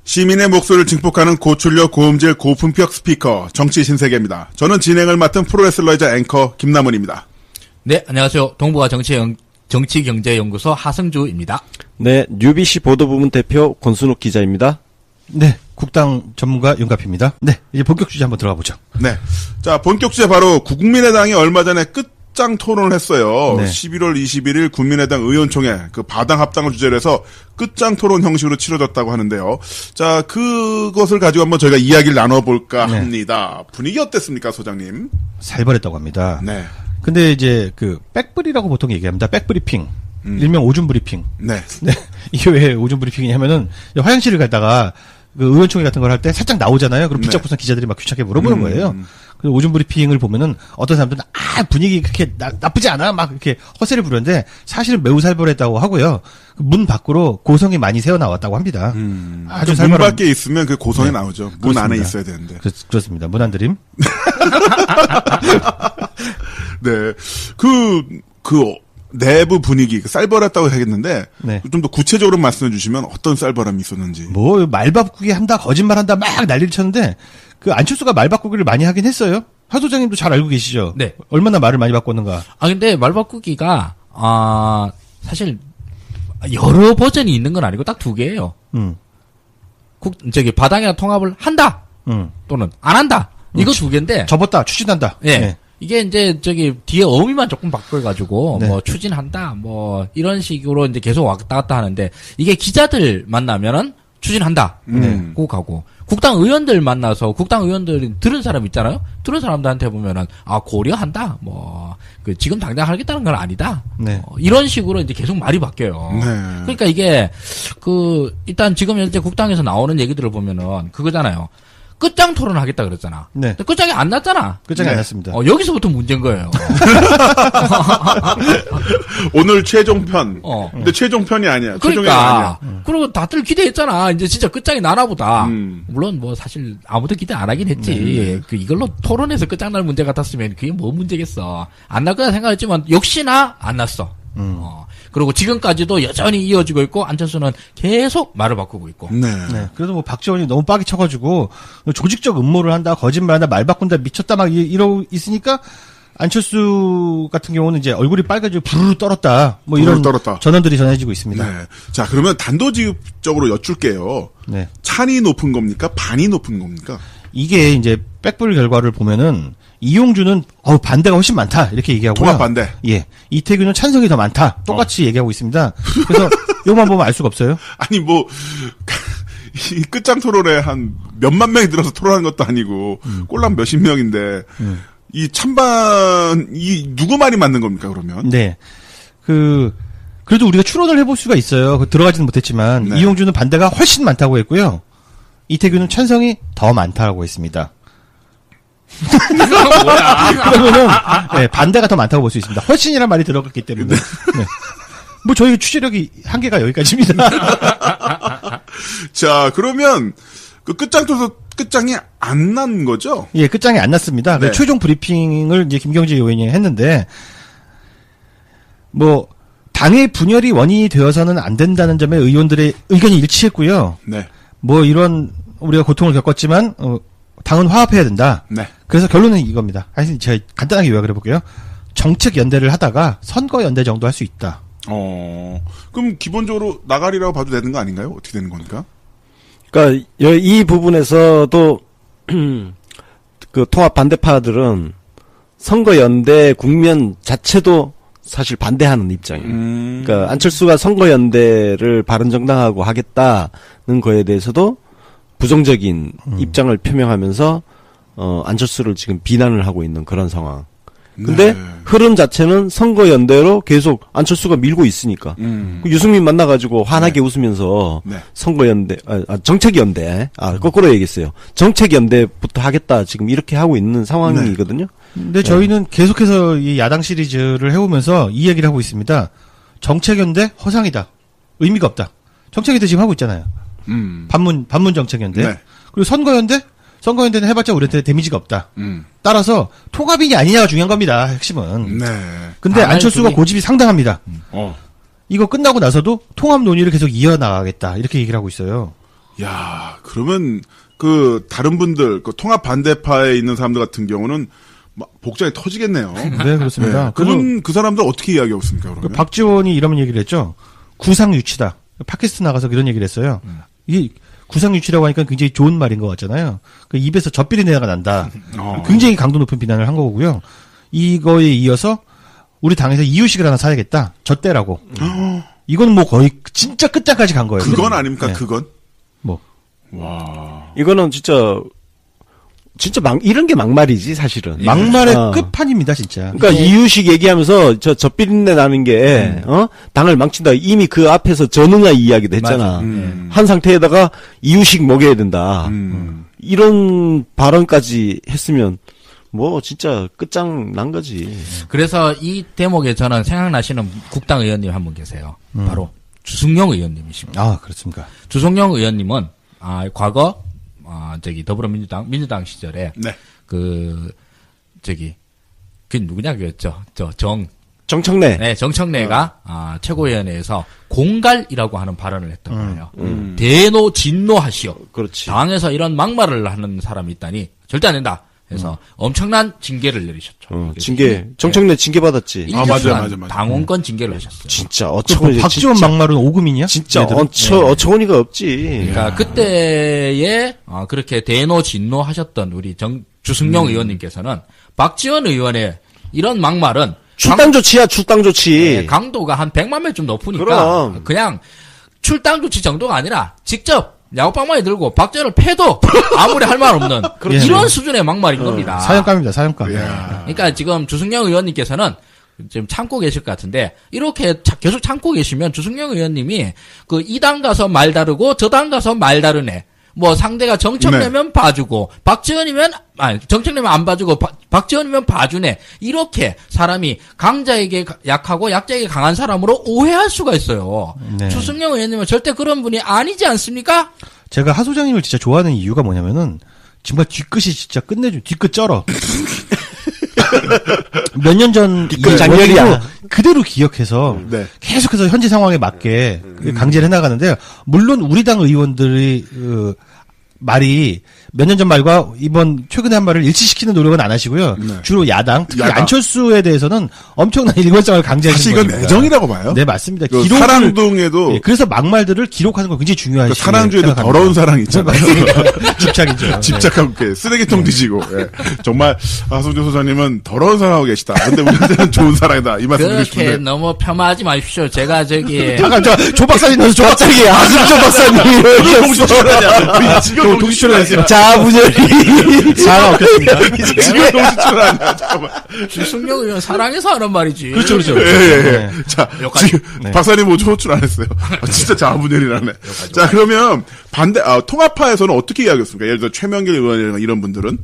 시민의 목소리를 증폭하는 고출력 고음질 고품격 스피커 정치 신세계입니다. 저는 진행을 맡은 프로레슬러이자 앵커 김남은입니다. 네, 안녕하세요. 동북아 정치경제연구소 하승주입니다. 네, UBC 보도부문 대표 권순욱 기자입니다. 네, 국당 전문가 윤갑입니다. 네, 이제 본격 주제 한번 들어가 보죠. 네, 자 본격 주제 바로 국민의당이 얼마 전에 끝장 토론을 했어요. 네. 11월 21일 국민의당 의원총회 그 바당 합당을 주제로 해서 끝장 토론 형식으로 치러졌다고 하는데요. 자, 그것을 가지고 한번 저희가 이야기를 나눠볼까 네. 합니다. 분위기 어땠습니까, 소장님? 살벌했다고 합니다. 네, 근데 이제 그 백브리라고 보통 얘기합니다. 백브리핑. 일명 오줌 브리핑. 네, 네. 이게 왜 오줌 브리핑이냐면은 화장실을 갔다가 그 의원총회 같은 걸 할 때 살짝 나오잖아요. 그럼 붙잡고선 기자들이 막 귀찮게 물어보는 거예요. 그래서 오줌 브리핑을 보면은 어떤 사람들은 분위기 그렇게 나쁘지 않아 막 이렇게 허세를 부르는데 사실은 매우 살벌했다고 하고요. 문 밖으로 고성이 많이 새어 나왔다고 합니다. 아주 문 살벌한. 밖에 있으면 그 고성이 네. 나오죠. 문 안에 그렇습니다. 있어야 되는데. 그렇습니다. 문 안 드림. 네, 그 내부 분위기 쌀벌했다고 하겠는데 네. 좀 더 구체적으로 말씀해 주시면 어떤 쌀벌함이 있었는지. 뭐 말바꾸기 한다 거짓말한다 막 난리를 쳤는데 그 안철수가 말바꾸기를 많이 하긴 했어요. 하 소장님도 잘 알고 계시죠? 네. 얼마나 말을 많이 바꿨는가. 근데 말 바꾸기가, 사실, 여러 버전이 있는 건 아니고 딱 두 개예요. 바당이랑 통합을 한다! 또는 안 한다! 이거 두 개인데. 접었다, 추진한다. 예. 네. 이게 이제 뒤에 어휘만 조금 바꿔가지고, 네. 추진한다, 이런 식으로 이제 계속 왔다 갔다 하는데, 이게 기자들 만나면은 추진한다. 고 가고. 국당 의원들 만나서 국당 의원들이 들은 사람 있잖아요? 들은 사람들한테 보면은, 고려한다. 지금 당장 하겠다는 건 아니다. 네. 이런 식으로 이제 계속 말이 바뀌어요. 네. 그러니까 이게, 일단 지금 현재 국당에서 나오는 얘기들을 보면은, 그거잖아요. 끝장 토론 하겠다 그랬잖아. 네. 근데 끝장이 안 났잖아. 끝장이 네. 안 났습니다. 여기서부터 문제인 거예요. 오늘 최종편. 어. 근데 최종편이 아니야. 최종이 아니야. 그러니까. 그리고 다들 기대했잖아. 이제 진짜 끝장이 나나 보다. 물론 사실 아무도 기대 안 하긴 했지. 이걸로 토론에서 끝장 날 문제 같았으면 그게 뭐 문제겠어. 안 날 거라 생각했지만 역시나 안 났어. 그리고 지금까지도 여전히 이어지고 있고 안철수는 계속 말을 바꾸고 있고. 네. 네. 그래도 박지원이 너무 빡이 쳐가지고 조직적 음모를 한다, 거짓말한다, 말 바꾼다, 미쳤다 막 이러고 있으니까 안철수 같은 경우는 이제 얼굴이 빨개지고 부르르 떨었다. 이런 떨었다. 전언들이 전해지고 있습니다. 네. 자, 그러면 단도직입적으로 여쭐게요. 네. 찬이 높은 겁니까? 반이 높은 겁니까? 이게 이제 백불 결과를 보면은 이용주는 반대가 훨씬 많다 이렇게 얘기하고요. 통합 반대. 예. 이태규는 찬성이 더 많다. 똑같이 얘기하고 있습니다. 그래서 이것만 보면 알 수가 없어요. 아니, 이 끝장 토론에 한 몇만 명이 들어서 토론하는 것도 아니고, 꼴랑 몇십 명인데, 이 누구 말이 맞는 겁니까, 그러면? 네. 그래도 우리가 추론을 해볼 수가 있어요. 들어가지는 못했지만, 네. 이용주는 반대가 훨씬 많다고 했고요. 이태규는 찬성이 더 많다고 했습니다. 그러면은, 네, 반대가 더 많다고 볼 수 있습니다. 훨씬이란 말이 들어갔기 때문에. 네. 저희 취재력이 한계가 여기까지입니다. 자, 그러면, 끝장 토론, 끝장이 안 난 거죠? 예, 끝장이 안 났습니다. 네. 최종 브리핑을 이제 김경재 의원이 했는데, 당의 분열이 원인이 되어서는 안 된다는 점에 의원들의 의견이 일치했고요. 네. 이런, 우리가 고통을 겪었지만, 당은 화합해야 된다. 네. 그래서 결론은 이겁니다. 하여튼 제가 간단하게 요약을 해볼게요. 정책 연대를 하다가 선거 연대 정도 할 수 있다. 그럼 기본적으로 나가리라고 봐도 되는 거 아닌가요? 어떻게 되는 겁니까? 그러니까 이 부분에서도 그 통합 반대파들은 선거연대 국면 자체도 사실 반대하는 입장이에요. 그러니까 안철수가 선거연대를 바른정당하고 하겠다는 거에 대해서도 부정적인 입장을 표명하면서 안철수를 지금 비난을 하고 있는 그런 상황. 근데 네. 흐름 자체는 선거연대로 계속 안철수가 밀고 있으니까. 유승민 만나가지고 환하게 웃으면서 네. 선거연대, 정책연대, 거꾸로 얘기했어요. 정책연대부터 하겠다 지금 이렇게 하고 있는 상황이거든요. 근데 저희는 계속해서 이 야당 시리즈를 해오면서 이 얘기를 하고 있습니다. 정책연대 허상이다. 의미가 없다. 정책연대 지금 하고 있잖아요. 반문 정책연대. 네. 그리고 선거연대는 해봤자 우리한테 데미지가 없다. 따라서 통합이냐 아니냐가 중요한 겁니다. 핵심은. 네. 근데 안철수가 고집이 상당합니다. 어. 이거 끝나고 나서도 통합 논의를 계속 이어나가겠다. 이렇게 얘기를 하고 있어요. 야, 그러면 그 다른 분들 그 통합 반대파에 있는 사람들 같은 경우는 막 복장이 터지겠네요. 네, 그렇습니다. 그 사람들 어떻게 이야기하고 있습니까? 그러면? 박지원이 이런 얘기를 했죠. 구상유치다. 팟캐스트 나가서 이런 얘기를 했어요. 이게 구상유치라고 하니까 굉장히 좋은 말인 것 같잖아요. 그 입에서 젖비린내가 난다. 굉장히 강도 높은 비난을 한 거고요. 이거에 이어서 우리 당에서 이유식을 하나 사야겠다. 젖대라고. 이건 뭐 거의 진짜 끝장까지 간 거예요. 그건 아닙니까? 네. 그건? 뭐. 와. 이거는 진짜 이런 게 막말이지, 사실은. 막말의 끝판입니다, 진짜. 그러니까 이유식 얘기하면서 젖비린내 나는 게, 당을 망친다. 이미 그 앞에서 전응아 이야기도 했잖아. 한 상태에다가 이유식 먹여야 된다. 이런 발언까지 했으면, 뭐, 진짜 끝장 난 거지. 그래서 이 대목에 저는 생각나시는 국당 의원님 한 분 계세요. 바로 주승용 의원님이십니다. 아, 그렇습니까. 주승용 의원님은, 과거, 민주당 시절에, 네. 그 누구냐, 정청래. 네, 정청래가, 최고위원회에서 공갈이라고 하는 발언을 했던 거예요. 대노, 진노하시오. 그렇지. 당에서 이런 막말을 하는 사람이 있다니 절대 안 된다. 그래서 엄청난 징계를 내리셨죠. 징계. 정청래 징계 받았지. 1년 맞아. 당원권 징계를 하셨어요. 진짜 어처구니. 박지원 막말은 오금이냐? 진짜 어처구니가 없지. 그러니까 그때에 그렇게 대노 진노 하셨던 우리 주승용 의원님께서는 박지원 의원의 이런 막말은 출당 조치야, 출당 조치. 네, 강도가 한 100만 배쯤 높으니까 그럼. 그냥 출당 조치 정도가 아니라 직접 야구방망이 들고 박지원을 패도 아무리 할 말 없는 이런 수준의 막말인 겁니다. 사형감입니다, 사형감. 그러니까 지금 주승용 의원님께서는 지금 참고 계실 것 같은데 이렇게 계속 참고 계시면 주승용 의원님이 그 이 당 가서 말 다르고 저 당 가서 말 다르네. 뭐 상대가 정청래면 봐주고 정청래면 안 봐주고 박지원이면 봐주네. 이렇게 사람이 강자에게 약하고 약자에게 강한 사람으로 오해할 수가 있어요. 네. 주승용 의원님은 절대 그런 분이 아니지 않습니까? 제가 하 소장님을 진짜 좋아하는 이유가 뭐냐면은 정말 뒤끝이 진짜 끝내줘. 뒤끝 쩔어. 몇 년 전 뒤끝 장렬이야. 그대로 기억해서 네. 계속해서 현재 상황에 맞게 강제를 해나가는데요. 물론 우리 당 의원들의 말이 몇 년 전 말과 이번 최근에 한 말을 일치시키는 노력은 안 하시고요. 네. 주로 야당, 특히 야당. 안철수에 대해서는 엄청난 일관성을 강제하시는 사실 이건 겁니다. 애정이라고 봐요. 네, 맞습니다. 그 기록을- 사랑둥에도 예, 그래서 막말들을 기록하는 거 굉장히 중요하시죠. 그 사랑주에도 더러운 사랑 있잖아요. 집착이죠. 집착하고 이렇게 쓰레기통 뒤지고. 예. 정말 하성준 소장님은 더러운 사랑하고 계시다. 근데 우리한테는 좋은 사랑이다. 이 말씀 드리고 그렇게 싶은데. 너무 폄하하지 마십시오. 제가 잠깐, 조 박사님 넣어서 조 박사님. 아직도 박사님. 동시 출연이야. 지금 동시 출연이야. 자분열이. 자가 없겠습니다. 지금 동시 출연 아니야. 잠깐만. 주승용 의원 사랑해서 하는 말이지. 그렇죠, 그렇죠. 예. 자, 여기까지. 지금 네. 박사님 오늘 호출 안 했어요. 진짜 자아분열이라네. 자, 그러면 통합파에서는 어떻게 이야기했습니까? 예를 들어 최명길 의원이나 이런 분들은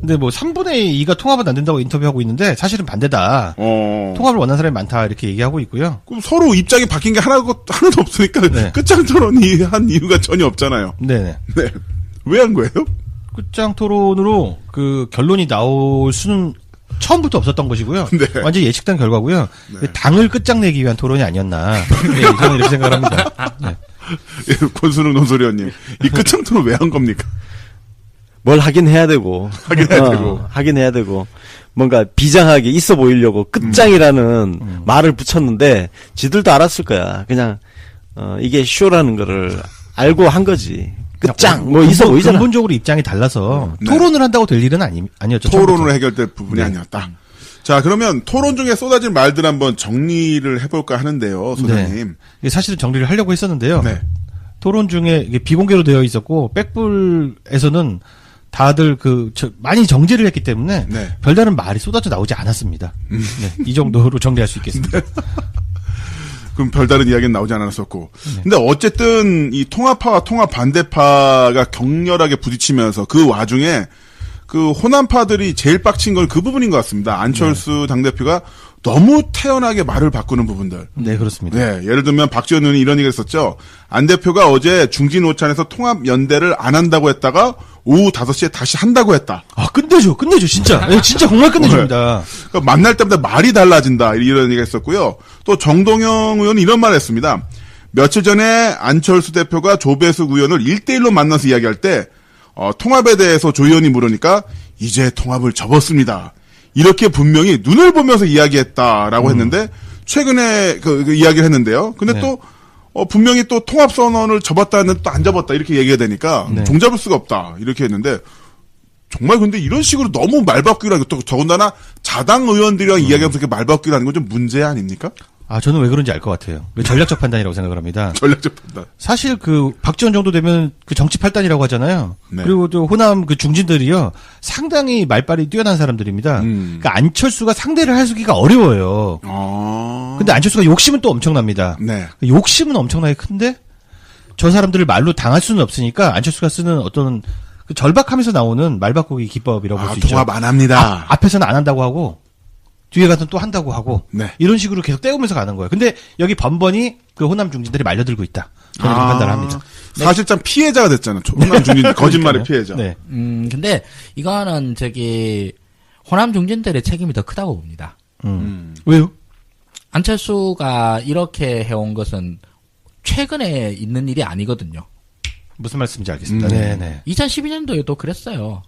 근데 뭐 3분의 2가 통합은 안 된다고 인터뷰하고 있는데 사실은 반대다. 통합을 원하는 사람이 많다 이렇게 얘기하고 있고요. 그럼 서로 입장이 바뀐 게 하나도 없으니까 네. 끝장 토론이 한 이유가 전혀 없잖아요. 네네. 네. 왜 한 거예요? 끝장 토론으로 그 결론이 나올 수는 처음부터 없었던 것이고요. 네. 완전히 예측된 결과고요. 당을 끝장내기 위한 토론이 아니었나. 네, 저는 이렇게 생각을 합니다. 네. 권순웅 논설위원님, 이 끝장 토론 왜 한 겁니까? 뭘 하긴 해야 되고. 하긴 해야 되고. 뭔가 비장하게 있어 보이려고 끝장이라는 말을 붙였는데 지들도 알았을 거야. 그냥 이게 쇼라는 거를 알고 한 거지. 끝장 뭐 있어 보이잖아. 근본적으로 입장이 달라서 네. 토론을 한다고 될 일은 아니었죠. 토론으로 해결될 부분이 아니었다. 자, 그러면 토론 중에 쏟아진 말들 한번 정리를 해볼까 하는데요, 소장님. 네. 사실은 정리를 하려고 했었는데요. 네. 토론 중에 이게 비공개로 되어 있었고 백불에서는 다들 많이 정제를 했기 때문에 네. 별다른 말이 쏟아져 나오지 않았습니다. 네, 이 정도로 정리할 수 있겠습니다. 그럼 별다른 이야기는 나오지 않았었고. 근데 어쨌든 이 통합파와 통합 반대파가 격렬하게 부딪히면서 그 와중에 그 호남파들이 제일 빡친 건 그 부분인 것 같습니다. 안철수 당대표가 너무 태연하게 말을 바꾸는 부분들. 네, 그렇습니다. 네, 예를 들면 박지원 의원이 이런 얘기를 했었죠. 안 대표가 어제 중진오찬에서 통합연대를 안 한다고 했다가 오후 5시에 다시 한다고 했다. 아, 끝내줘, 진짜. 네, 진짜 정말 끝내줍니다. 그러니까 만날 때마다 말이 달라진다. 이런 얘기가 있었고요. 또 정동영 의원이 이런 말을 했습니다. 며칠 전에 안철수 대표가 조배숙 의원을 1대1로 만나서 이야기할 때 통합에 대해서 조 의원이 물으니까 이제 통합을 접었습니다. 이렇게 분명히 눈을 보면서 이야기했다라고 했는데 최근에 그 이야기를 했는데요. 근데 네. 또 분명히 또 통합 선언을 접었다는 또 안 접었다 이렇게 얘기가 되니까 네. 종잡을 수가 없다 이렇게 했는데 정말 근데 이런 식으로 너무 말바꾸기로 하고 또 더군다나 자당 의원들이랑 이야기하면서 이렇게 말바꾸기로 하는 건 좀 문제 아닙니까? 아, 저는 왜 그런지 알 것 같아요. 전략적 판단이라고 생각을 합니다. 전략적 판단. 사실 그 박지원 정도 되면 그 정치 팔단이라고 하잖아요. 네. 그리고 또 호남 그 중진들이요. 상당히 말빨이 뛰어난 사람들입니다. 그러니까 안철수가 상대를 하기가 어려워요. 근데 안철수가 욕심은 또 엄청납니다. 네. 욕심은 엄청나게 큰데 저 사람들을 말로 당할 수는 없으니까 안철수가 쓰는 어떤 그 절박하면서 나오는 말바꾸기 기법이라고 볼 수 있죠. 통합 안 합니다. 앞에서는 안 한다고 하고 뒤에 가서는 또 한다고 하고 네. 이런 식으로 계속 떼우면서 가는 거예요. 근데 여기 번번이 그 호남 중진들이 말려들고 있다. 저는 이렇게 판단을 합니다. 사실상 피해자가 됐잖아. 호남 중진 거짓말의 피해자. 네. 근데 이거는 호남 중진들의 책임이 더 크다고 봅니다. 왜요? 안철수가 이렇게 해온 것은 최근에 있는 일이 아니거든요. 무슨 말씀인지 알겠습니다. 네네. 2012년도에도 그랬어요.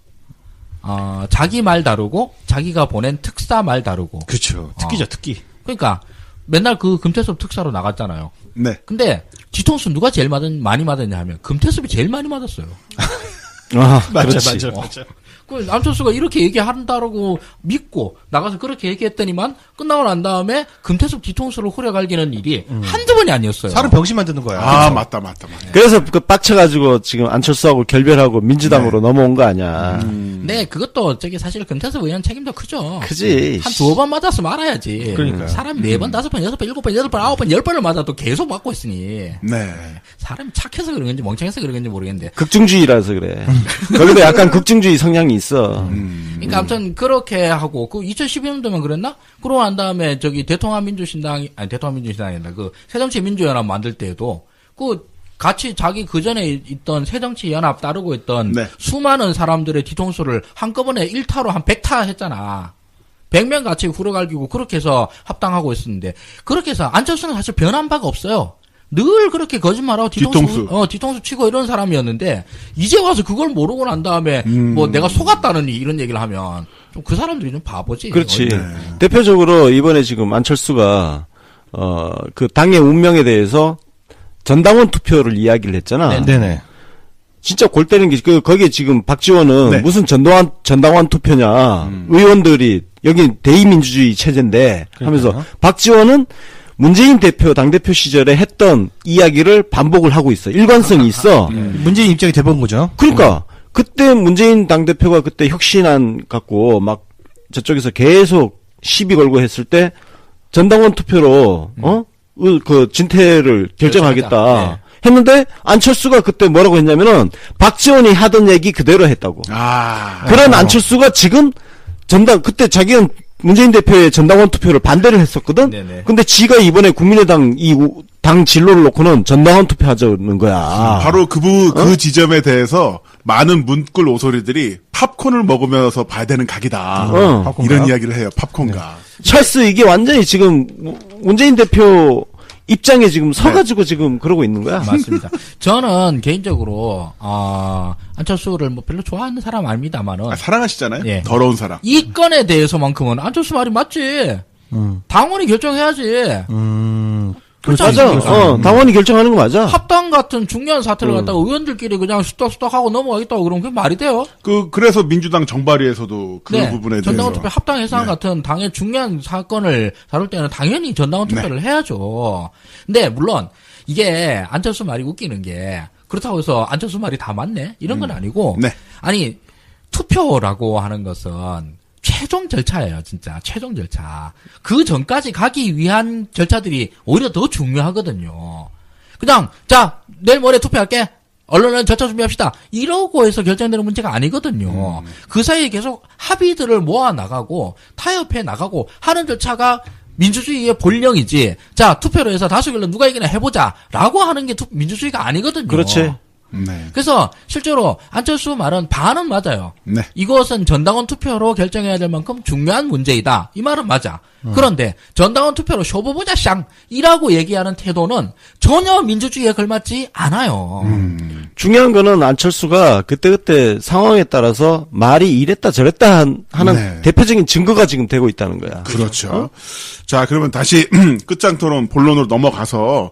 자기 말 다루고 자기가 보낸 특사 말 다루고. 그렇죠. 특기죠, 특기. 그러니까 맨날 그 금태섭 특사로 나갔잖아요. 네. 근데 뒤통수 누가 제일 많이 맞았냐 하면 금태섭이 제일 많이 맞았어요. 맞죠. 그 안철수가 이렇게 얘기한다라고 믿고 나가서 그렇게 얘기했더니만 끝나고 난 다음에 금태섭 뒤통수를 후려갈기는 일이 한두 번이 아니었어요. 사람 병신 만드는 거야. 아, 맞다. 그래서 그 빡쳐가지고 지금 안철수하고 결별하고 민주당으로 넘어온 거 아니야. 네, 그것도 사실 금태섭 의원 책임도 크죠. 크지. 한 두어 번 맞았으면 알아야지. 그러니까요. 사람이 4번, 5번, 6번, 7번, 8번, 9번, 10번을 맞아도 계속 맞고 있으니. 네. 사람이 착해서 그런 건지 멍청해서 그런 건지 모르겠는데. 극중주의라서 그래. 거기도 약간 극중주의 성향이 있어. 그러니까 아무튼 그렇게 하고 그 2012년도면 그랬나? 그러고 난 다음에 대통합민주신당이 아니라 그 새정치민주연합 만들 때에도 그 같이 자기 그 전에 있던 새정치연합 따르고 있던 네. 수많은 사람들의 뒤통수를 한꺼번에 1타로 한 100타 했잖아. 100명 같이 후려갈기고 그렇게 해서 합당하고 있었는데 그렇게 해서 안철수는 사실 변한 바가 없어요. 늘 그렇게 거짓말하고 뒤통수 치고 이런 사람이었는데 이제 와서 그걸 모르고 난 다음에 뭐 내가 속았다느니 이런 얘기를 하면 좀 그 사람들이 좀 바보지. 그렇지. 대표적으로 이번에 지금 안철수가 그 당의 운명에 대해서 전당원 투표를 이야기를 했잖아. 네네. 진짜 골 때리는 게 거기에 지금 박지원은 네. 무슨 전당원 투표냐. 의원들이 여기 대의민주주의 체제인데 하면서 박지원은 문재인 대표 당대표 시절에 했던 이야기를 반복을 하고 있어. 일관성이 있어. 문재인 입장이 돼본 거죠. 그러니까 그때 문재인 당대표가 그때 혁신안 갖고 막 저쪽에서 계속 시비 걸고 했을 때 전당원 투표로 그 진퇴를 결정하겠다 네. 했는데 안철수가 그때 뭐라고 했냐면은 박지원이 하던 얘기 그대로 했다고. 그런 안철수가 지금 그때 자기는 문재인 대표의 전당원 투표를 반대를 했었거든. 네네. 근데 지가 이번에 국민의당 당 진로를 놓고는 전당원 투표하자는 거야. 바로 그 지점에 대해서 많은 문꿀 오소리들이 팝콘을 먹으면서 봐야 되는 각이다. 이런 이야기를 해요. 팝콘가. 찰스 이게 완전히 지금 문재인 대표 입장에 지금 서가지고 지금 그러고 있는 거야. 맞습니다. 저는 개인적으로 안철수를 뭐 별로 좋아하는 사람 아닙니다만은 사랑하시잖아요. 예. 더러운 사람. 이 건에 대해서만큼은 안철수 말이 맞지. 당원이 결정해야지. 맞아. 당원이 결정하는 거 맞아. 합당 같은 중요한 사태를 갖다가 의원들끼리 그냥 수덕수덕 하고 넘어가겠다고 그러면 그게 말이 돼요? 그래서 민주당 정발위에서도 그 부분에 전당원 대해서. 투표 합당 해산 같은 당의 중요한 사건을 다룰 때는 당연히 전당원 투표를 해야죠. 근데 물론 이게 안철수 말이 웃기는 게 그렇다고 해서 안철수 말이 다 맞네? 이런 건 아니고 네. 아니 투표라고 하는 것은 최종 절차예요, 진짜. 최종 절차. 그 전까지 가기 위한 절차들이 오히려 더 중요하거든요. 그냥, 내일 모레 투표할게. 언론은 절차 준비합시다. 이러고 해서 결정되는 문제가 아니거든요. 그 사이에 계속 합의들을 모아나가고, 타협해 나가고 하는 절차가 민주주의의 본령이지. 투표로 해서 다수결로 누가 이기나 해보자. 라고 하는 게 민주주의가 아니거든요. 그렇지. 네. 그래서 실제로 안철수 말은 반은 맞아요. 네. 이것은 전당원 투표로 결정해야 될 만큼 중요한 문제이다. 이 말은 맞아. 그런데 전당원 투표로 쇼부보자 쌍이라고 얘기하는 태도는 전혀 민주주의에 걸맞지 않아요. 중요한 거는 안철수가 그때그때 상황에 따라서 말이 이랬다 저랬다 하는 네. 대표적인 증거가 지금 되고 있다는 거야. 그렇죠. 자, 그러면 다시 끝장 토론 본론으로 넘어가서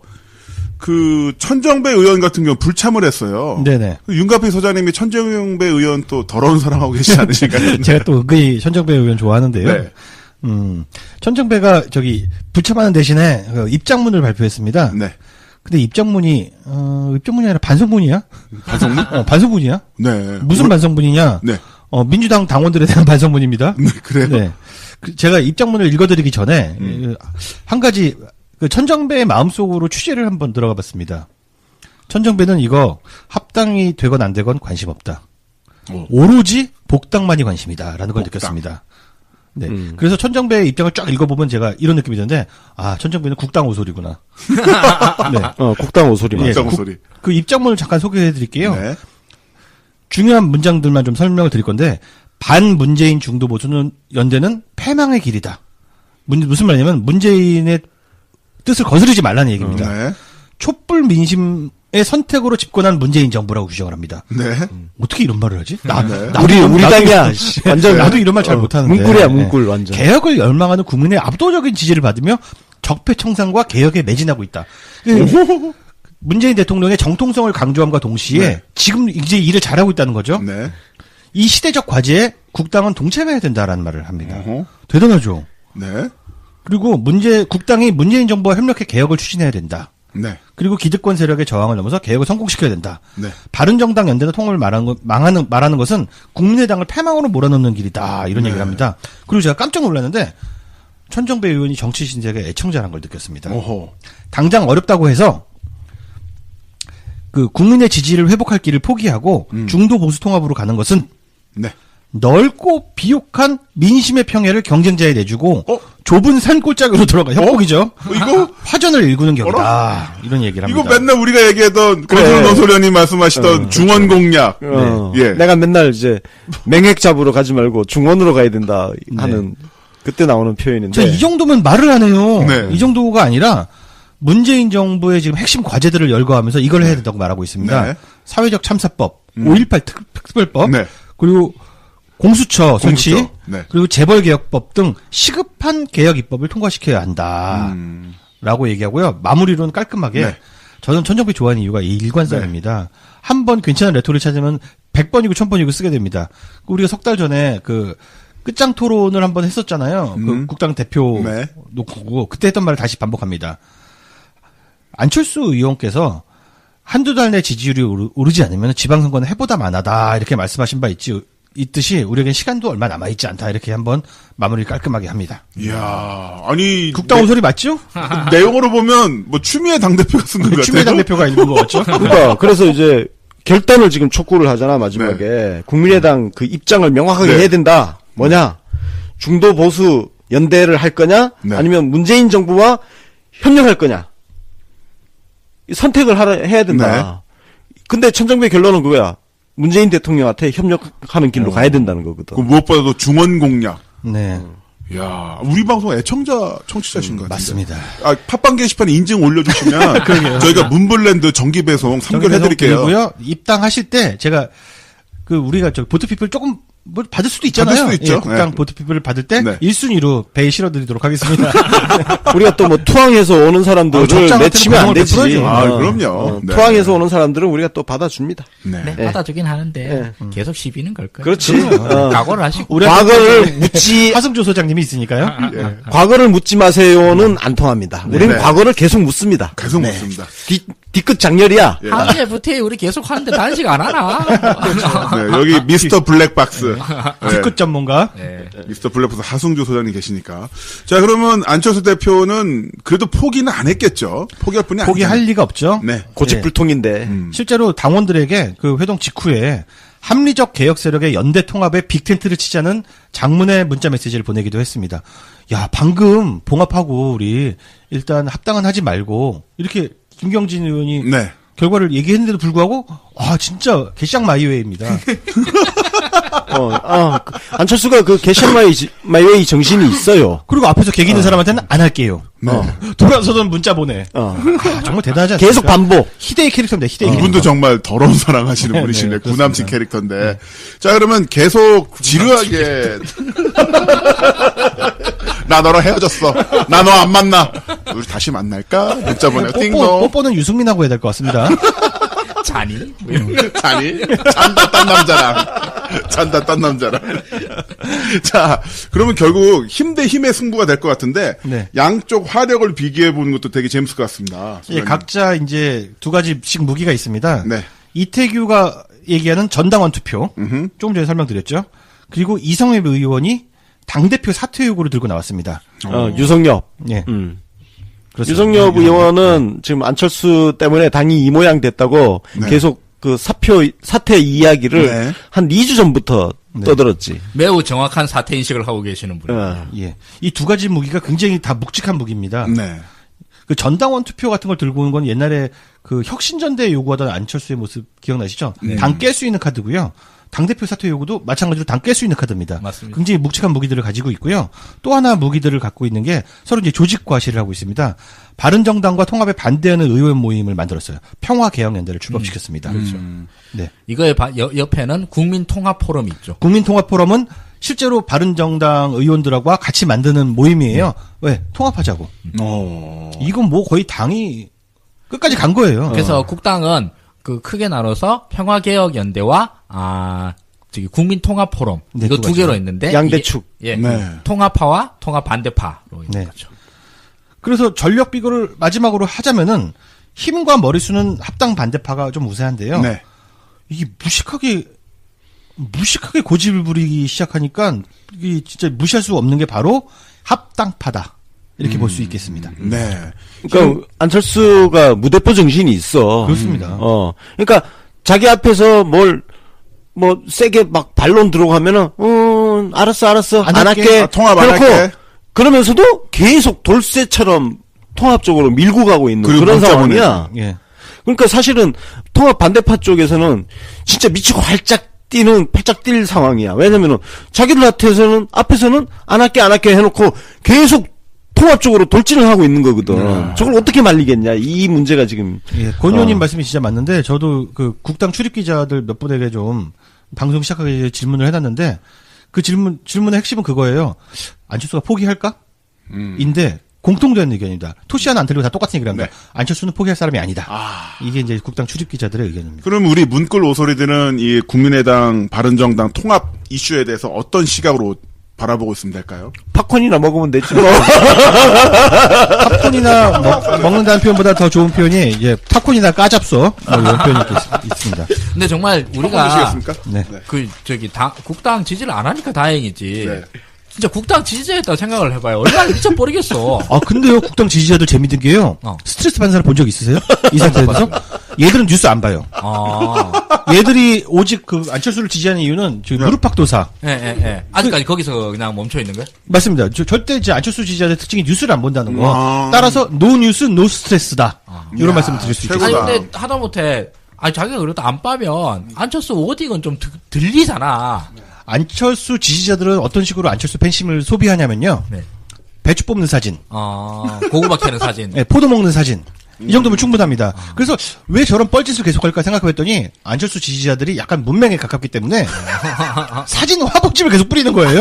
그 천정배 의원 같은 경우 불참을 했어요. 네네. 윤가피 소장님이 천정배 의원 또 더러운 사람하고 계시지 않으신가요? 제가 또 은근히 천정배 의원 좋아하는데요. 네. 천정배가 불참하는 대신에 그 입장문을 발표했습니다. 네. 근데 입장문이 아니라 반성문이야? 반성문? 반성문이야? 네. 무슨 반성문이냐? 네. 민주당 당원들에 대한 반성문입니다. 네, 그래요? 네. 제가 입장문을 읽어드리기 전에 한 가지 그 천정배의 마음속으로 취재를 한번 들어가 봤습니다. 천정배는 이거 합당이 되건 안 되건 관심 없다. 오로지 복당만이 관심이다라는 걸 복당. 느꼈습니다. 네. 그래서 천정배의 입장을 쫙 읽어보면 제가 이런 느낌이 드는데, 천정배는 국당 오소리구나. 네. 국당 오소리만. 국당 오소리. 그 입장문을 잠깐 소개해 드릴게요. 네. 중요한 문장들만 좀 설명을 드릴 건데, 반문재인 중도 보수 연대는 패망의 길이다. 무슨 말이냐면, 문재인의 뜻을 거스르지 말라는 얘기입니다. 네. 촛불 민심의 선택으로 집권한 문재인 정부라고 규정을 합니다. 네. 어떻게 이런 말을 하지? 우리 당이야. 완전 나도 이런 말 잘 못하는데. 문꿀이야, 문꿀 완전. 개혁을 열망하는 국민의 압도적인 지지를 받으며 적폐청산과 개혁에 매진하고 있다. 문재인 대통령의 정통성을 강조함과 동시에 네. 지금 이제 일을 잘하고 있다는 거죠. 네. 이 시대적 과제에 국당은 동참해야 된다라는 말을 합니다. 어허. 대단하죠. 네. 그리고 국당이 문재인 정부와 협력해 개혁을 추진해야 된다. 네. 그리고 기득권 세력의 저항을 넘어서 개혁을 성공시켜야 된다. 네. 바른정당 연대나 통합을 말하는 것은 국민의당을 패망으로 몰아넣는 길이다. 이런 네. 얘기를 합니다. 그리고 제가 깜짝 놀랐는데 천정배 의원이 정치 신세계 애청자라는 걸 느꼈습니다. 오호. 당장 어렵다고 해서 그 국민의 지지를 회복할 길을 포기하고 중도 보수 통합으로 가는 것은 네. 넓고 비옥한 민심의 평야를 경쟁자에 내주고 좁은 산골짜기로 들어가 협곡이죠. 이거 화전을 일구는 격이다. 이런 얘기를 합니다. 이거 맨날 우리가 얘기하던 그래. 고승 노소련이 말씀하시던 중원 공약. 예. 내가 맨날 이제 맹핵 잡으러 가지 말고 중원으로 가야 된다 하는 그때 나오는 표현인데. 이 정도면 말을 안 해요. 네. 이 정도가 아니라 문재인 정부의 지금 핵심 과제들을 열거하면서 이걸 해야 된다고 말하고 있습니다. 네. 사회적 참사법, 5.18 특별법, 네. 그리고 공수처 설치, 공수처. 네. 그리고 재벌개혁법 등 시급한 개혁 입법을 통과시켜야 한다. 라고 얘기하고요. 마무리로는 깔끔하게 네. 저는 천정배 좋아하는 이유가 이 일관성입니다. 한 번 괜찮은 레토를 찾으면 100번이고 1000번이고 쓰게 됩니다. 우리가 석 달 전에 그 끝장 토론을 한번 했었잖아요. 그 국당 대표 네. 놓고 그때 했던 말을 다시 반복합니다. 안철수 의원께서 한두 달 내 지지율이 오르지 않으면 지방선거는 해보다 만하다 이렇게 말씀하신 바 있듯이 우리에겐 시간도 얼마 남아있지 않다 이렇게 한번 마무리를 깔끔하게 합니다. 이야, 아니. 국당 오소리 맞죠? 내용으로 보면, 추미애 당대표가 쓴 것 같아요. 추미애 당대표가 읽은 거 같죠? 그러니까 그래서 이제 결단을 지금 촉구를 하잖아 마지막에 국민의당 그 입장을 명확하게 네. 해야 된다. 뭐냐 중도 보수 연대를 할 거냐 네. 아니면 문재인 정부와 협력할 거냐 이 선택을 해야 된다. 근데 천정배 결론은 그거야. 문재인 대통령한테 협력하는 길로 가야 된다는 거거든. 그 무엇보다도 중원 공약. 네. 이야, 우리 방송 청취자신 것 같아요. 맞습니다. 팟빵 게시판에 인증 올려주시면 저희가 문블랜드 정기 배송 선결해드릴게요. 그리고요 입당하실 때 제가 우리가 보트피플 조금 받을 수도 있잖아요. 받을 수도 있죠. 예, 국당 네. 보트피플을 받을 때 네. 1순위로 배에 실어드리도록 하겠습니다. 우리가 또 투항해서 오는 사람들을 적자 내치면 안 같은 되지. 부분을 그럼요. 네. 투항해서 오는 사람들은 우리가 또 받아줍니다. 네. 네, 받아주긴 하는데 계속 시비는 걸 거예요. 그렇지. 각오를 하시고. 과거를 묻지 하승조 소장님이 있으니까요. 과거를 묻지 마세요는 안 통합니다. 우리는 네. 과거를 계속 묻습니다. 계속 묻습니다. 뒤끝 장렬이야. 예. 한재 부태 우리 계속 하는데 단식 안 하나? 네, 여기 미스터 블랙박스. 네. 뒤끝 전문가. 네. 미스터 블랙박스 하승조 소장님 계시니까. 자, 그러면 안철수 대표는 그래도 포기는 안 했겠죠? 포기할 분이 아니죠. 포기할 리가 없죠. 네. 고집불통인데. 실제로 당원들에게 그 회동 직후에 합리적 개혁 세력의 연대 통합에 빅텐트를 치자는 장문의 문자 메시지를 보내기도 했습니다. 야, 방금 봉합하고 우리 일단 합당은 하지 말고 이렇게 김경진 의원이 네. 결과를 얘기했는데도 불구하고 진짜 개샹 마이웨이입니다. 안철수가 그 개샹 마이웨이 정신이 있어요. 그리고 앞에서 개기는 사람한테는 안 할게요. 돌아서던 문자 보내. 정말 대단하지 않습니까? 계속 반복. 희대의 캐릭터입니다. 희대의 캐릭터. 이분도 정말 더러운 사랑하시는 분이시네. 구남친 캐릭터인데. 자, 그러면 계속 지루하게. 나 너랑 헤어졌어. 나 너 안 만나. 우리 다시 만날까? 문자 보내. 띵동. 뽀뽀는 유승민하고 해야 될 것 같습니다. 자니? 자니? 잔다 딴 남자랑. 잔다 딴 남자랑. 자, 그러면 결국 힘 대 힘의 승부가 될 것 같은데. 네. 양쪽 화력을 비교해보는 것도 되게 재밌을 것 같습니다. 예, 각자 이제 두 가지씩 무기가 있습니다. 네. 이태규가 얘기하는 전당원 투표. 조금 전에 설명드렸죠. 그리고 이성엽 의원이 당대표 사퇴 요구를 들고 나왔습니다. 유성엽. 예. 그렇습니다. 유성엽 의원은 지금 안철수 때문에 당이 이 모양 됐다고 네. 계속 그 사퇴 이야기를 네. 한 2주 전부터 떠들었지. 매우 정확한 사태 인식을 하고 계시는 분이에요. 예. 이 두 가지 무기가 굉장히 다 묵직한 무기입니다. 네. 그 전당원 투표 같은 걸 들고 오는 건 옛날에 그 혁신전대에 요구하던 안철수의 모습 기억나시죠? 당 깰 수 있는 카드고요. 당대표 사퇴 요구도 마찬가지로 당 깰 수 있는 카드입니다. 맞습니다. 굉장히 묵직한 무기들을 가지고 있고요. 또 하나 무기들을 갖고 있는 게 서로 이제 조직 과시를 하고 있습니다. 바른정당과 통합에 반대하는 의원 모임을 만들었어요. 평화개혁연대를 출범시켰습니다. 그렇죠. 네. 이거의 옆에는 국민통합포럼이 있죠. 국민통합포럼은 실제로 바른정당 의원들하고 같이 만드는 모임이에요. 왜? 통합하자고. 이건 뭐 거의 당이 끝까지 간 거예요. 그래서 국당은 그 크게 나눠서 평화개혁연대와 국민통합포럼 네, 이거 두 두 개로 가지죠. 있는데 양대축. 이게, 예, 네. 통합파와 통합 반대파로 있는 네. 거죠. 그래서 전력 비교를 마지막으로 하자면은 힘과 머릿수는 합당 반대파가 좀 우세한데요. 네. 이게 무식하게 고집을 부리기 시작하니까 이게 진짜 무시할 수 없는 게 바로 합당파다. 이렇게 볼 수 있겠습니다. 네. 그러니까 안철수가 무대포 정신이 있어. 그렇습니다. 그러니까 자기 앞에서 뭐 세게 막 반론 들어가면은 알았어 안 할게. 통합 안 해놓고 할게. 그러면서도 계속 돌쇠처럼 통합적으로 밀고 가고 있는 그리고 그런 문자 상황이야. 예. 그러니까 사실은 통합 반대파 쪽에서는 진짜 미치고 활짝 뛸 상황이야. 왜냐면은 자기들한테서는 앞에서는 안 할게 해놓고 계속 통합적으로 돌진을 하고 있는 거거든. 저걸 어떻게 말리겠냐. 이 문제가 지금. 예, 권 의원님 말씀이 진짜 맞는데 저도 그 국당 출입 기자들 몇 분에게 좀 방송 시작하기 전에 질문을 해놨는데 그 질문의 핵심은 그거예요. 안철수가 포기할까? 인데 공통된 의견입니다. 토시 하나 안 틀리고 다 똑같은 얘기를 합니다. 네. 안철수는 포기할 사람이 아니다. 이게 이제 국당 출입 기자들의 의견입니다. 그럼 우리 문골 오소리들은 이 국민의당, 바른정당 통합 이슈에 대해서 어떤 시각으로 바라보고 있으면 될까요? 팝콘이나 먹으면 되지. 팝콘이나 먹는다는 표현보다 더 좋은 표현이 이제 팝콘이나 까잡소 이런 표현이 있습니다. 근데 정말 우리가 보시겠습니까? 네. 국당 지지를 안 하니까 다행이지. 네. 진짜 국당 지지자였다고 생각을 해봐요. 얼마나 미쳐버리겠어. 근데요, 국당 지지자들 재밌는 게요. 스트레스 받는 사람 본 적 있으세요? 이 상태에서? 얘들은 뉴스 안 봐요. 얘들이 오직 그 안철수를 지지하는 이유는 무릎팍도사. 예. 아직까지 거기서 그냥 멈춰 있는 거야? 맞습니다. 절대 이제 안철수 지지자들 특징이 뉴스를 안 본다는 거. 따라서 노 뉴스, 노 스트레스다. 이런 말씀을 드릴 수 최고다. 있겠습니다. 아니, 근데 하다못해, 자기가 그래도 안 빠면, 안철수 워딩은 좀 들리잖아. 안철수 지지자들은 어떤 식으로 안철수 팬심을 소비하냐면요. 네. 배추 뽑는 사진. 고구마 캐는 사진. 네, 포도 먹는 사진. 이 정도면 충분합니다. 그래서 왜 저런 뻘짓을 계속할까 생각해봤더니 안철수 지지자들이 약간 문맹에 가깝기 때문에 사진 화보집을 계속 뿌리는 거예요.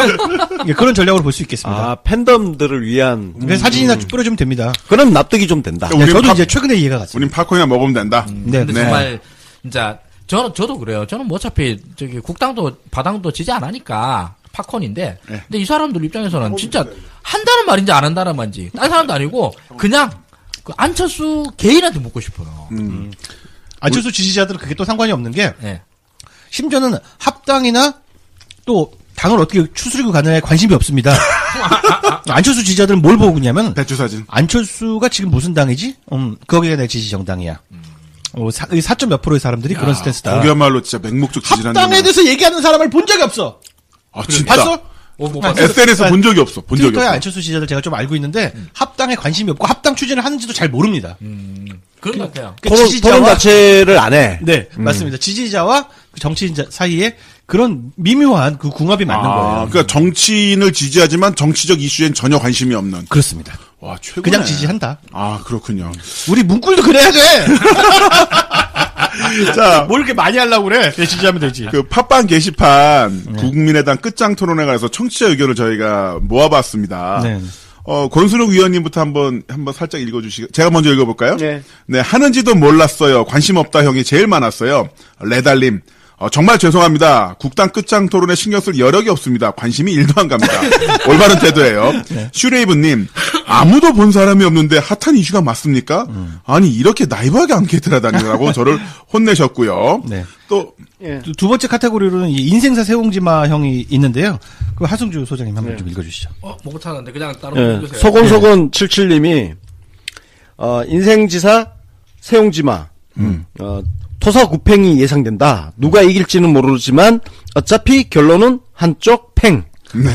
그런 전략으로 볼 수 있겠습니다. 팬덤들을 위한. 그래서 사진이나 뿌려주면 됩니다. 그럼 납득이 좀 된다. 우린 저도 이제 최근에 이해가 갔어요. 우린 팝콘이나 먹으면 된다. 네. 근데 정말, 진짜, 저도 그래요. 저는 뭐 어차피, 국당도, 바당도 지지 안 하니까, 팝콘인데, 근데 이 사람들 입장에서는 진짜, 한다는 말인지 안 한다는 말인지, 딴 사람도 아니고, 그냥, 그 안철수 개인한테 묻고 싶어요. 안철수 지지자들은 그게 또 상관이 없는 게, 네. 심지어는 합당이나 또 당을 어떻게 추스리고 가느냐에 관심이 없습니다. 안철수 지지자들은 뭘 보고 있냐면, 대추 사진. 안철수가 지금 무슨 당이지? 거기가 내 지지 정당이야. 4점 몇 프로의 사람들이 그런 스탠스다. 거기야말로 진짜 맹목적 지지라는. 합당에 대해서 얘기하는 사람을 본 적이 없어. 진짜. 봤어? 못 봤어. SNS에서 본 적이 없어. 본 적이 트위터에 없어. 안철수 지지자들 제가 좀 알고 있는데 합당에 관심이 없고 합당 추진을 하는지도 잘 모릅니다. 그런 것 같아요. 토론 자체를 안 해. 네, 맞습니다. 지지자와 그 정치인 사이에 그런 미묘한 그 궁합이 맞는 거예요. 그러니까 정치인을 지지하지만 정치적 이슈엔 전혀 관심이 없는. 그렇습니다. 와, 최고네. 그냥 지지한다. 아, 그렇군요. 우리 문꿀도 그래야 돼. 자, 뭘 이렇게 많이 하려고 그래? 그냥 지지하면 되지. 그 팟빵 게시판 국민의당 끝장 토론에 관해서 청취자 의견을 저희가 모아봤습니다. 네. 권순욱 위원님부터 한번 살짝 읽어주시고, 제가 먼저 읽어볼까요? 네. 네, 하는지도 몰랐어요. 관심 없다 형이 제일 많았어요. 레달님. 정말 죄송합니다. 국당 끝장 토론에 신경 쓸 여력이 없습니다. 관심이 1도 안 갑니다. 올바른 태도예요. 네. 슈레이브님, 아무도 본 사람이 없는데 핫한 이슈가 맞습니까? 아니, 이렇게 나이브하게 안케이트를 하다니라고 저를 혼내셨고요. 네. 또, 예. 두 번째 카테고리로는 이 인생사 세옹지마 형이 있는데요. 그 하승주 소장님 한번 좀 읽어주시죠. 못 찾았는데 그냥 따로 예. 읽으세요. 소곤소곤 77님이 인생지사 세옹지마 토사구팽이 예상된다. 누가 이길지는 모르지만 어차피 결론은 한쪽 팽. 네.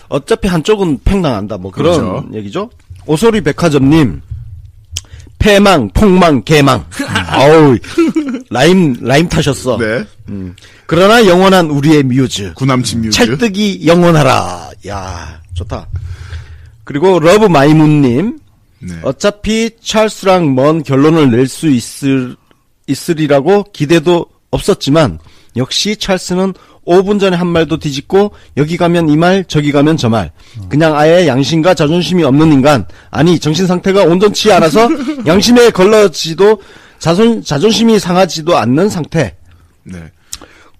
어차피 한쪽은 팽당한다. 뭐 그런 그렇죠. 얘기죠. 오소리 백화점님 패망, 폭망, 개망. 아우 라임 타셨어. 네. 그러나 영원한 우리의 뮤즈. 구남친 뮤즈. 찰떡이 영원하라. 야 좋다. 그리고 러브 마이문님 네. 어차피 찰스랑 먼 결론을 낼 수 있으리라고 기대도 없었지만 역시 찰스는 5분 전에 한 말도 뒤집고 여기 가면 이 말 저기 가면 저 말 그냥 아예 양심과 자존심이 없는 인간 아니 정신 상태가 온전치 않아서 양심에 걸러지도 자존심이 상하지도 않는 상태 네.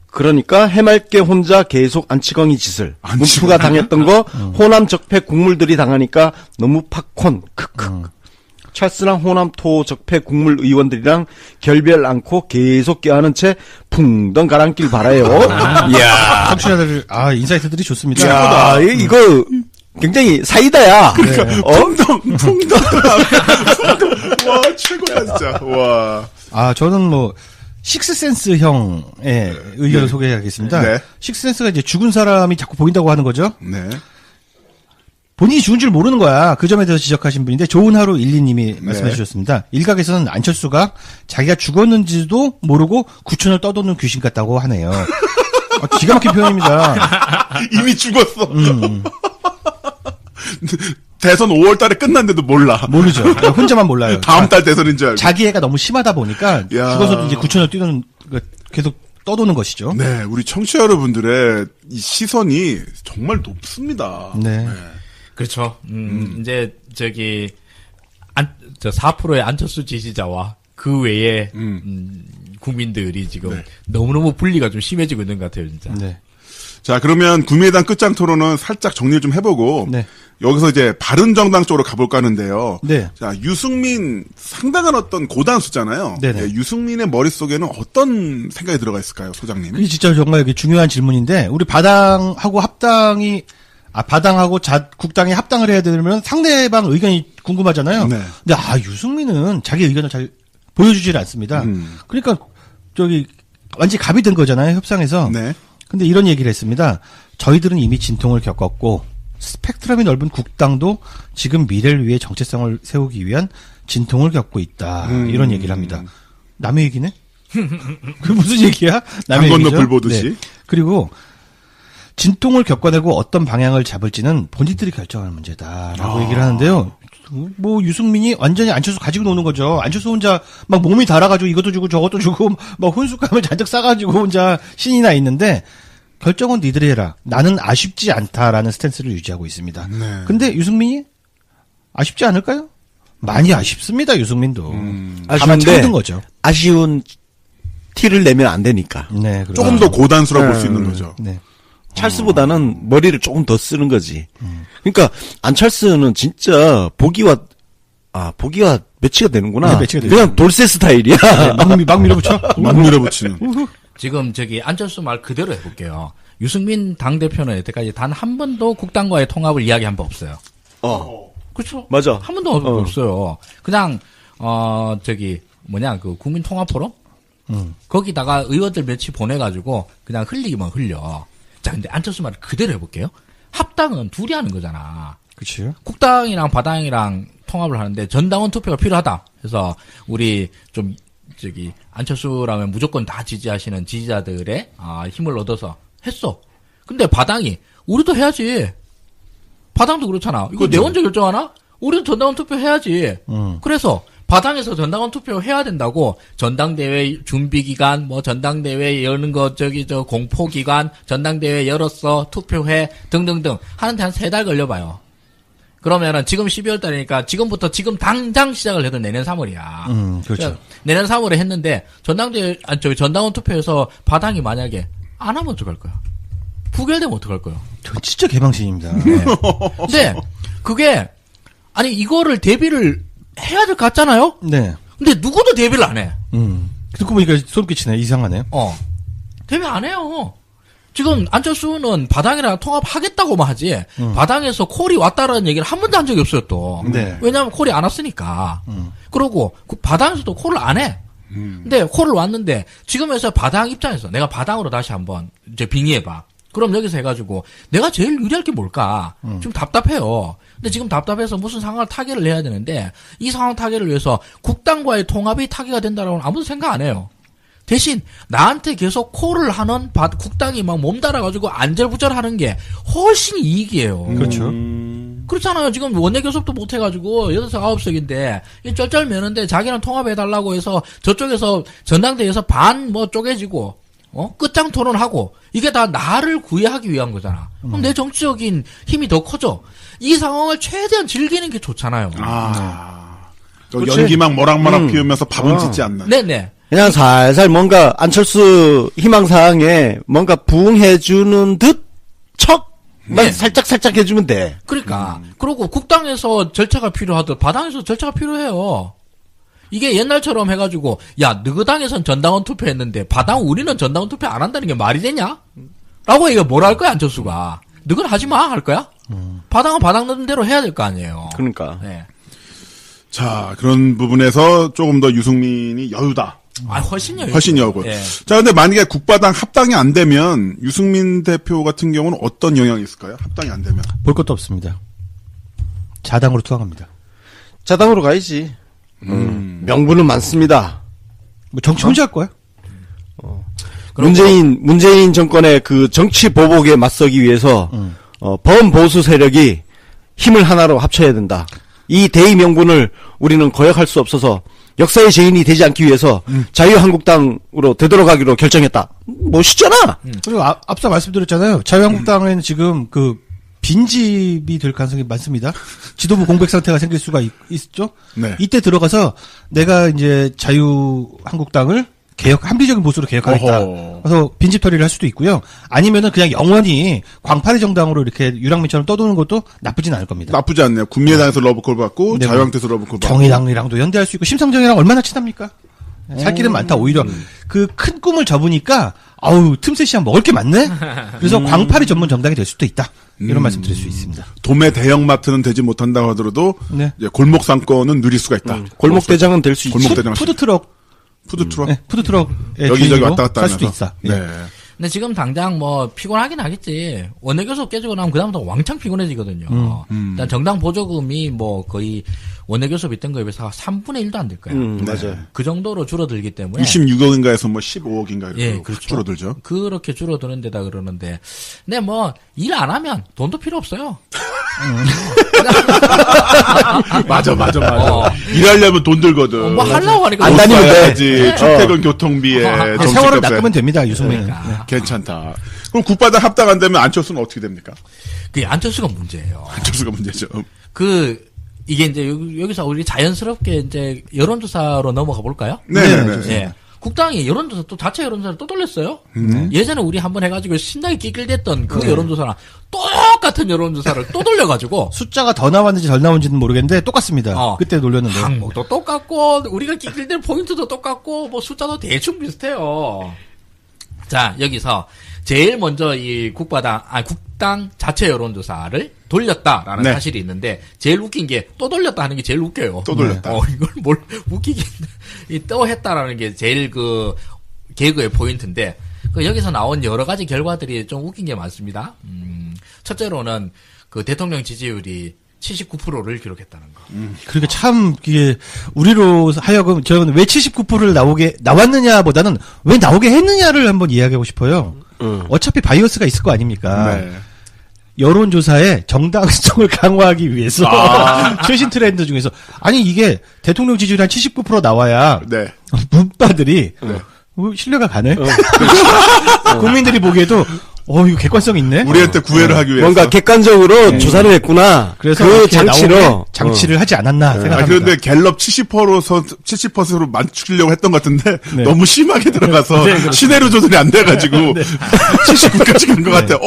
그러니까 해맑게 혼자 계속 안치광이 짓을 안치광. 문프가 당했던 거 호남 적폐 국물들이 당하니까 너무 팝콘 크크 찰스랑 호남 토 적폐 국물 의원들이랑 결별 않고 계속 껴안은 채 붕덩 가랑길 바라요. 이야. 청취자들, 인사이트들이 좋습니다. 야, 이거 굉장히 사이다야. 풍덩. 와, 최고다, 진짜. 와. 저는 뭐, 식스센스 형의 의견을 소개하겠습니다. 네. 식스센스가 이제 죽은 사람이 자꾸 보인다고 하는 거죠. 네. 본인이 죽은 줄 모르는 거야. 그 점에 대해서 지적하신 분인데 좋은 하루 12님이 말씀해 주셨습니다. 일각에서는 안철수가 자기가 죽었는지도 모르고 구천을 떠도는 귀신 같다고 하네요. 기가 막힌 표현입니다. 이미 죽었어. 대선 5월 달에 끝났는데도 몰라. 모르죠. 혼자만 몰라요. 다음 달 대선인 줄 알고. 자기 애가 너무 심하다 보니까 야. 죽어서도 이제 구천을 뛰는 계속 떠도는 것이죠. 네, 우리 청취자 여러분들의 이 시선이 정말 높습니다. 네. 그렇죠. 이제 저기 4%의 안철수 지지자와 그 외에 국민들이 지금 네. 너무너무 분리가 좀 심해지고 있는 것 같아요, 진짜. 네. 자, 그러면 국민의당 끝장 토론은 살짝 정리를 좀 해보고 네. 여기서 이제 바른정당 쪽으로 가볼까 하는데요. 네. 자, 유승민 상당한 어떤 고단수잖아요. 네네. 네, 유승민의 머릿속에는 어떤 생각이 들어가 있을까요, 소장님? 그게 진짜 정말 중요한 질문인데 우리 바당하고 합당이 바당하고 국당이 합당을 해야 되면 상대방 의견이 궁금하잖아요. 네. 근데 유승민은 자기 의견을 잘 보여주질 않습니다. 그러니까 완전히 갑이 된 거잖아요, 협상에서. 네. 근데 이런 얘기를 했습니다. 저희들은 이미 진통을 겪었고 스펙트럼이 넓은 국당도 지금 미래를 위해 정체성을 세우기 위한 진통을 겪고 있다. 이런 얘기를 합니다. 남의 얘기네? 그게 무슨 얘기야? 남의 강 건너 얘기죠? 불 보듯이. 네. 그리고 진통을 겪어내고 어떤 방향을 잡을지는 본인들이 결정하는 문제다라고 얘기를 하는데요. 뭐 유승민이 완전히 안철수 가지고 노는 거죠. 안철수 혼자 막 몸이 달아가지고 이것도 주고 저것도 주고 막 혼숙감을 잔뜩 싸가지고 혼자 신이 나 있는데 결정은 니들이 해라. 나는 아쉽지 않다라는 스탠스를 유지하고 있습니다. 네. 근데 유승민이 아쉽지 않을까요? 많이 아쉽습니다. 유승민도. 다만 아쉬운데 참는 거죠. 아쉬운 티를 내면 안 되니까. 네, 그렇죠. 조금 더 고단수라 볼 수 있는 거죠. 네. 찰스보다는 머리를 조금 더 쓰는 거지. 그러니까 안찰스는 진짜 보기와 매치가 되는구나. 네, 매치가 되죠. 그냥 돌쇠 스타일이야. 막 밀어붙여. 막 밀어붙이는. 지금 안철수 말 그대로 해볼게요. 유승민 당대표는 여태까지 단 한 번도 국당과의 통합을 이야기한 바 없어요. 그렇죠. 맞아. 한 번도 없어요. 그냥 국민 통합 포럼? 거기다가 의원들 며칠 보내가지고 그냥 흘리기만 흘려. 자, 근데 안철수 말을 그대로 해볼게요. 합당은 둘이 하는 거잖아. 그렇죠. 국당이랑 바당이랑 통합을 하는데 전당원 투표가 필요하다 그래서 우리 좀 안철수라면 무조건 다 지지하시는 지지자들의 힘을 얻어서 했어. 근데 바당이 우리도 해야지. 바당도 그렇잖아. 이거 내 혼자 결정하나? 우리도 전당원 투표 해야지. 그래서 바당에서 전당원 투표 해야 된다고 전당대회 준비 기간, 뭐 전당대회 여는 거 공포 기간, 전당대회 열었어, 투표해 등등등 하는데 한 3달 걸려봐요. 그러면은 지금 12월 달이니까 지금부터 지금 당장 시작을 해도 내년 3월이야. 그렇죠. 그러니까 내년 3월에 했는데 전당원 투표에서 바당이 만약에 안 하면 어떡할 거야? 부결되면 어떡할 거야? 저 진짜 개망신입니다. 네. 근데 그게 아니 이거를 대비를 해야 될 것 같잖아요? 네. 근데 누구도 대비를 안 해. 듣고 보니까 소름 끼치네. 이상하네요. 대비 안 해요. 지금 안철수는 바당이랑 통합하겠다고만 하지 바당에서 콜이 왔다라는 얘기를 한 번도 한 적이 없어요 또. 네. 왜냐하면 콜이 안 왔으니까. 그러고 바당에서도 콜을 안 해. 근데 콜을 왔는데 지금에서 바당 입장에서 내가 바당으로 다시 한번 이제 빙의해봐. 그럼 여기서 해가지고 내가 제일 유리할 게 뭘까? 좀 답답해요. 근데 지금 답답해서 무슨 상황을 타개를 해야 되는데 이 상황 타개를 위해서 국당과의 통합이 타개가 된다라고는 아무도 생각 안 해요. 대신 나한테 계속 콜을 하는 국당이 막 몸달아가지고 안절부절하는 게 훨씬 이익이에요. 그렇죠. 그렇잖아요. 지금 원내교섭도 못 해가지고 8석 9석인데 쩔쩔매는데 자기랑 통합해달라고 해서 저쪽에서 전당대회에서 반 뭐 쪼개지고 끝장 토론하고 이게 다 나를 구애하기 위한 거잖아. 그럼 내 정치적인 힘이 더 커져. 이 상황을 최대한 즐기는 게 좋잖아요. 연기막 모락모락 피우면서 밥은 짓지 않는. 네네. 그냥 살살 뭔가 안철수 희망사항에 뭔가 부응해주는 듯 척만 네. 살짝 해주면 돼. 그러니까. 그리고 국당에서 절차가 필요하듯 바당에서 절차가 필요해요. 이게 옛날처럼 해가지고 야 너그 당에선 전당원 투표했는데 바당 우리는 전당원 투표 안 한다는 게 말이 되냐? 라고 이거 뭐라 할 거야 안철수가. 너는 하지 마 할 거야? 바당은 바당 대로 해야 될 거 아니에요. 그러니까. 네. 자, 그런 부분에서 조금 더 유승민이 여유다. 훨씬요. 훨씬 여고. 예. 자, 근데 만약에 국바당 합당이 안 되면 유승민 대표 같은 경우는 어떤 영향이 있을까요? 합당이 안 되면. 볼 것도 없습니다. 자당으로 투항합니다. 자당으로 가야지. 명분은 많습니다. 뭐 정치 혼자 할 거야? 문재인 정권의 그 정치 보복에 맞서기 위해서 범보수 세력이 힘을 하나로 합쳐야 된다. 이 대의 명분을 우리는 거역할 수 없어서 역사의 죄인이 되지 않기 위해서 자유한국당으로 되돌아가기로 결정했다. 멋있잖아. 그리고 앞서 말씀드렸잖아요. 자유한국당에는 지금 그 빈집이 될 가능성이 많습니다. 지도부 공백 상태가 생길 수가 있죠. 네. 이때 들어가서 내가 이제 자유한국당을 합리적인 보수로 개혁하겠다. 어허. 그래서 빈집 처리를 할 수도 있고요. 아니면은 그냥 영원히 광파리 정당으로 이렇게 유랑민처럼 떠도는 것도 나쁘진 않을 겁니다. 나쁘지 않네요. 국민의당에서 러브콜 받고 네, 자유한국당에서 러브콜 받고. 정의당이랑도 연대할 수 있고 심상정이랑 얼마나 친합니까? 살 길은 많다. 오히려 그 큰 꿈을 접으니까 아우 틈새 시장 먹을 게 많네. 그래서 광파리 전문 정당이 될 수도 있다. 이런 말씀 드릴 수 있습니다. 도매 대형마트는 되지 못한다고 하더라도 네. 이제 골목 상권은 누릴 수가 있다. 골목대장은 될 수 있지. 골목대장. 푸드트럭 푸드트럭. 네, 푸드트럭 여기저기 왔다 갔다 할 수도 하면서. 있어. 네. 근데 지금 당장 뭐 피곤하긴 하겠지. 원내교섭 깨지고 나면 그다음부터 왕창 피곤해지거든요. 일단 정당 보조금이 뭐 거의 원내교섭 있던 거에 비해서 3분의 1도 안 될 거야. 맞아요. 그 정도로 줄어들기 때문에 66억인가에서 뭐 15억인가 이렇게 예, 그렇죠. 줄어들죠. 그렇게 줄어드는 데다 그러는데 근데 뭐 일 안 하면 돈도 필요 없어요. 맞아. 일하려면 돈 들거든. 뭐 하려고 하니까 안 돈 다니면 써야 돼. 지 출퇴근 교통비에 세월을 점심값에. 낚으면 됩니다. 유승민은. 그러니까. 괜찮다. 그럼 국바당 합당 안 되면 안철수는 어떻게 됩니까? 그게 안철수가 문제예요. 안철수가 문제죠. 이게 이제 여기서 우리 자연스럽게 이제 여론조사로 넘어가 볼까요? 네네네. 예. 국당이 여론조사 또 자체 여론조사를 또 돌렸어요. 예전에 우리 한번 해가지고 신나게 끼낄댔던 그 여론조사랑 똑같은 여론조사를 또 돌려가지고 숫자가 더 나왔는지 덜 나온지는 모르겠는데 똑같습니다. 그때 놀렸는데. 항목도 똑같고 우리가 끼낄댈 포인트도 똑같고 뭐 숫자도 대충 비슷해요. 자 여기서 제일 먼저 이 국당 자체 여론조사를 돌렸다라는 네. 사실이 있는데 제일 웃긴 게 또 돌렸다 하는 게 제일 웃겨요. 또 돌렸다. 이걸 뭘 웃기긴 또 했다라는 게 제일 그 개그의 포인트인데 여기서 나온 여러 가지 결과들이 좀 웃긴 게 많습니다. 첫째로는 그 대통령 지지율이 79%를 기록했다는 거. 그러니까 참 이게 우리로 하여금 저는 왜 79%를 나왔느냐보다는 왜 나오게 했느냐를 한번 이야기하고 싶어요. 어차피 바이어스가 있을 거 아닙니까? 네. 여론조사의 정당성을 강화하기 위해서 최신 트렌드 중에서 아니 이게 대통령 지지율 한 79% 나와야 네. 문바들이 신뢰가 가네. 국민들이 보기에도 이거 객관성 있네. 우리한테 구애를 하기 위해서. 뭔가 객관적으로 조사를 했구나. 그래서 그 장치로 장치를 하지 않았나 생각합니다. 그런데 갤럽 70%로 맞추려고 했던 것 같은데 네. 너무 심하게 들어가서 네, 시내로 조절이 안 돼가지고 79까지 간 것 같아요.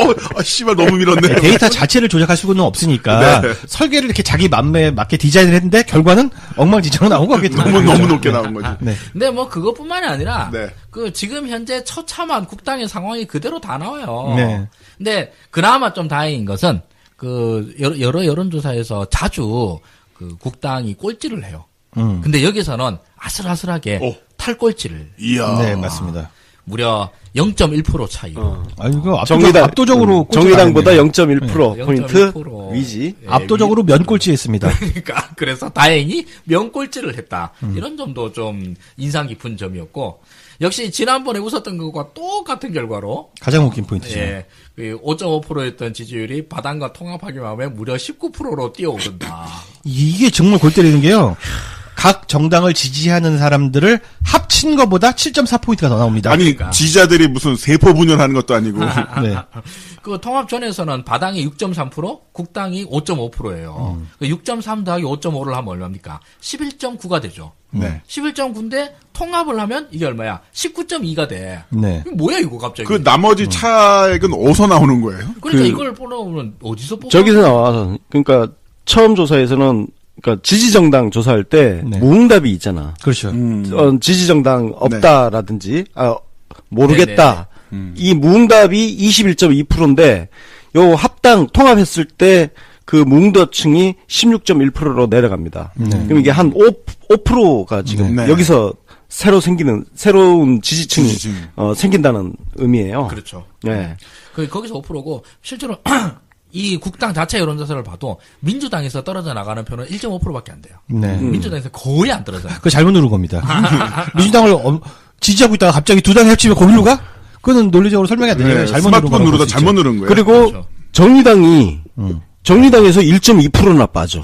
씨발 너무 밀었네. 데이터 자체를 조작할 수는 없으니까 네. 설계를 이렇게 자기 맘에 맞게 디자인을 했는데 결과는 엉망진창으로 나온 거겠죠. 너무 높게 나온 거지. 네. 근데 뭐 그것뿐만이 아니라 네. 그 지금 현재 처참한 국당의 상황이 그대로 다 나와요. 네. 근데 그나마 좀 다행인 것은 그 여러 여론조사에서 자주 그 국당이 꼴찌를 해요. 근데 여기서는 아슬아슬하게 오. 탈꼴찌를 이야. 네, 맞습니다. 무려 0.1% 차이로. 이거 정의당 압도적으로 정의당보다 꼴찌가 0.1% 포인트 0.1% 위지. 예, 압도적으로 면꼴찌했습니다. 그러니까 그래서 다행히 명꼴찌를 했다. 이런 점도 좀 인상 깊은 점이었고 역시 지난번에 웃었던 것과 똑같은 결과로 가장 웃긴 포인트죠. 예, 그 5.5%였던 지지율이 바당과 통합하기만 하면 무려 19%로 뛰어오른다. 이게 정말 골 때리는 게요. 각 정당을 지지하는 사람들을 합친 것보다 7.4포인트가 더 나옵니다. 아니 그러니까. 지지자들이 무슨 세포 분열하는 것도 아니고. 네. 그 통합전에서는 바당이 6.3%, 국당이 5.5%예요. 6.3 더하기 5.5를 하면 얼마입니까? 11.9가 되죠. 네. 11.9인데 통합을 하면 이게 얼마야? 19.2가 돼. 네. 이거 뭐야 이거 갑자기? 그 나머지 차액은 어디서 나오는 거예요? 그러니까 이걸 보면 어디서 뽑아? 저기서 나와서 그러니까 처음 조사에서는 그러니까 지지정당 조사할 때 네. 무응답이 있잖아. 그렇죠. 지지정당 없다라든지 모르겠다. 이 무응답이 21.2%인데 요 합당 통합했을 때 그 무응답층이 16.1%로 내려갑니다. 그럼 이게 한 5%가 지금 네. 여기서 새로운 지지층이 지지층. 생긴다는 의미예요. 그렇죠. 네. 거기서 5%고 실제로 이 국당 자체 여론조사를 봐도 민주당에서 떨어져 나가는 표는 1.5%밖에 안 돼요. 네. 민주당에서 거의 안 떨어져요. 그거 잘못 누른 겁니다. 민주당을 지지하고 있다가 갑자기 두 당이 합치면 거기로 가? 그거는 논리적으로 설명이 안 되니까 네, 잘못 스마트폰 누른 누르다 거라고 잘못 누른 거예요. 그리고 그렇죠. 정의당에서 1.2%나 빠져.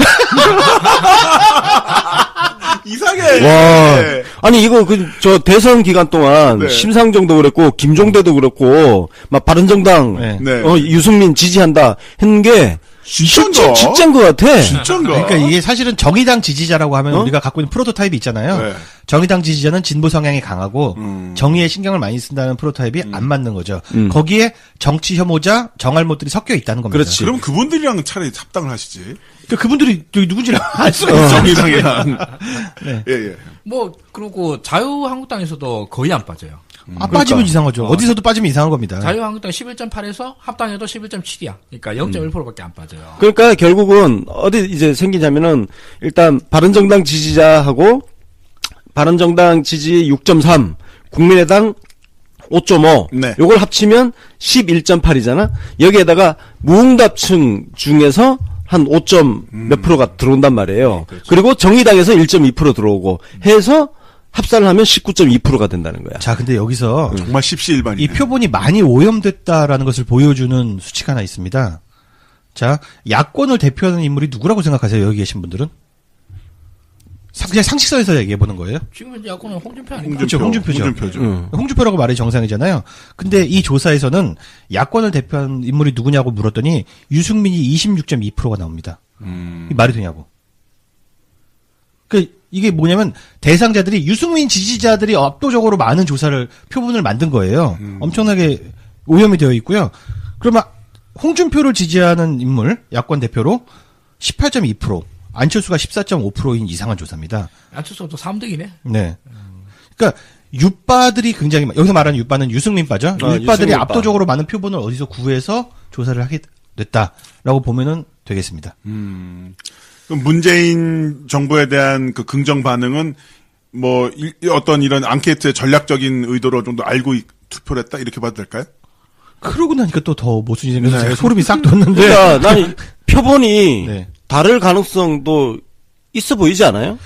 이상해. 와. 네. 아니, 이거, 저, 대선 기간 동안, 네. 심상정도 그랬고, 김종대도 그랬고, 막, 바른정당, 네. 네. 유승민 지지한다, 했는 게, 진짜인가? 진짜인 것 같아. 진짜인가? 그러니까 이게 사실은 정의당 지지자라고 하면 우리가 갖고 있는 프로토타입이 있잖아요. 네. 정의당 지지자는 진보 성향이 강하고 정의에 신경을 많이 쓴다는 프로토타입이 안 맞는 거죠. 거기에 정치 혐오자, 정알못들이 섞여 있다는 겁니다. 그렇지. 그럼 그분들이랑 차라리 합당을 하시지. 그러니까 그분들이 저기 누군지를 알 수가 있어요. 정의당이랑. 네. 예, 예. 뭐 그리고 자유한국당에서도 거의 안 빠져요. 빠지면 이상하죠. 어디서도 빠지면 이상한 겁니다. 자유한국당 11.8에서 합당해도 11.7이야. 그러니까 0.1%밖에 안 빠져요. 그러니까 결국은, 어디 이제 생기냐면은, 일단, 바른정당 지지자하고, 바른정당 지지 6.3, 국민의당 5.5, 네. 요걸 합치면 11.8이잖아? 여기에다가, 무응답층 중에서, 한 5점 몇 프로가 들어온단 말이에요. 네, 그렇죠. 그리고 정의당에서 1.2% 들어오고 해서 합산을 하면 19.2%가 된다는 거야. 자, 근데 여기서 정말 십시일반이네. 이 표본이 많이 오염됐다라는 것을 보여주는 수치가 하나 있습니다. 자, 야권을 대표하는 인물이 누구라고 생각하세요? 여기 계신 분들은? 그냥 상식선에서 얘기해보는 거예요? 지금 현재 야권은 홍준표 아닌가? 그렇죠, 홍준표죠. 홍준표죠. 홍준표라고 말이 정상이잖아요. 근데 이 조사에서는 야권을 대표하는 인물이 누구냐고 물었더니 유승민이 26.2%가 나옵니다. 이 말이 되냐고. 이게 뭐냐면 대상자들이 유승민 지지자들이 압도적으로 많은 조사를 표본을 만든 거예요. 엄청나게 오염이 되어 있고요. 그러면 홍준표를 지지하는 인물 야권 대표로 18.2%, 안철수가 14.5%인 이상한 조사입니다. 안철수도 3등이네. 네. 그러니까 유빠들이 굉장히 여기서 말하는 유빠는 유승민빠죠. 유빠들이 유승민빠. 압도적으로 많은 표본을 어디서 구해서 조사를 하게 됐다라고 보면은 되겠습니다. 그럼 문재인 정부에 대한 그 긍정 반응은 뭐 어떤 이런 앙케이트의 전략적인 의도로 정도 알고 투표를 했다 이렇게 봐도 될까요? 그러고 나니까 또 더 모순이 생겨서 제가 소름이 싹 돋는데. 그러니까 난 표본이 네. 다를 가능성도 있어 보이지 않아요?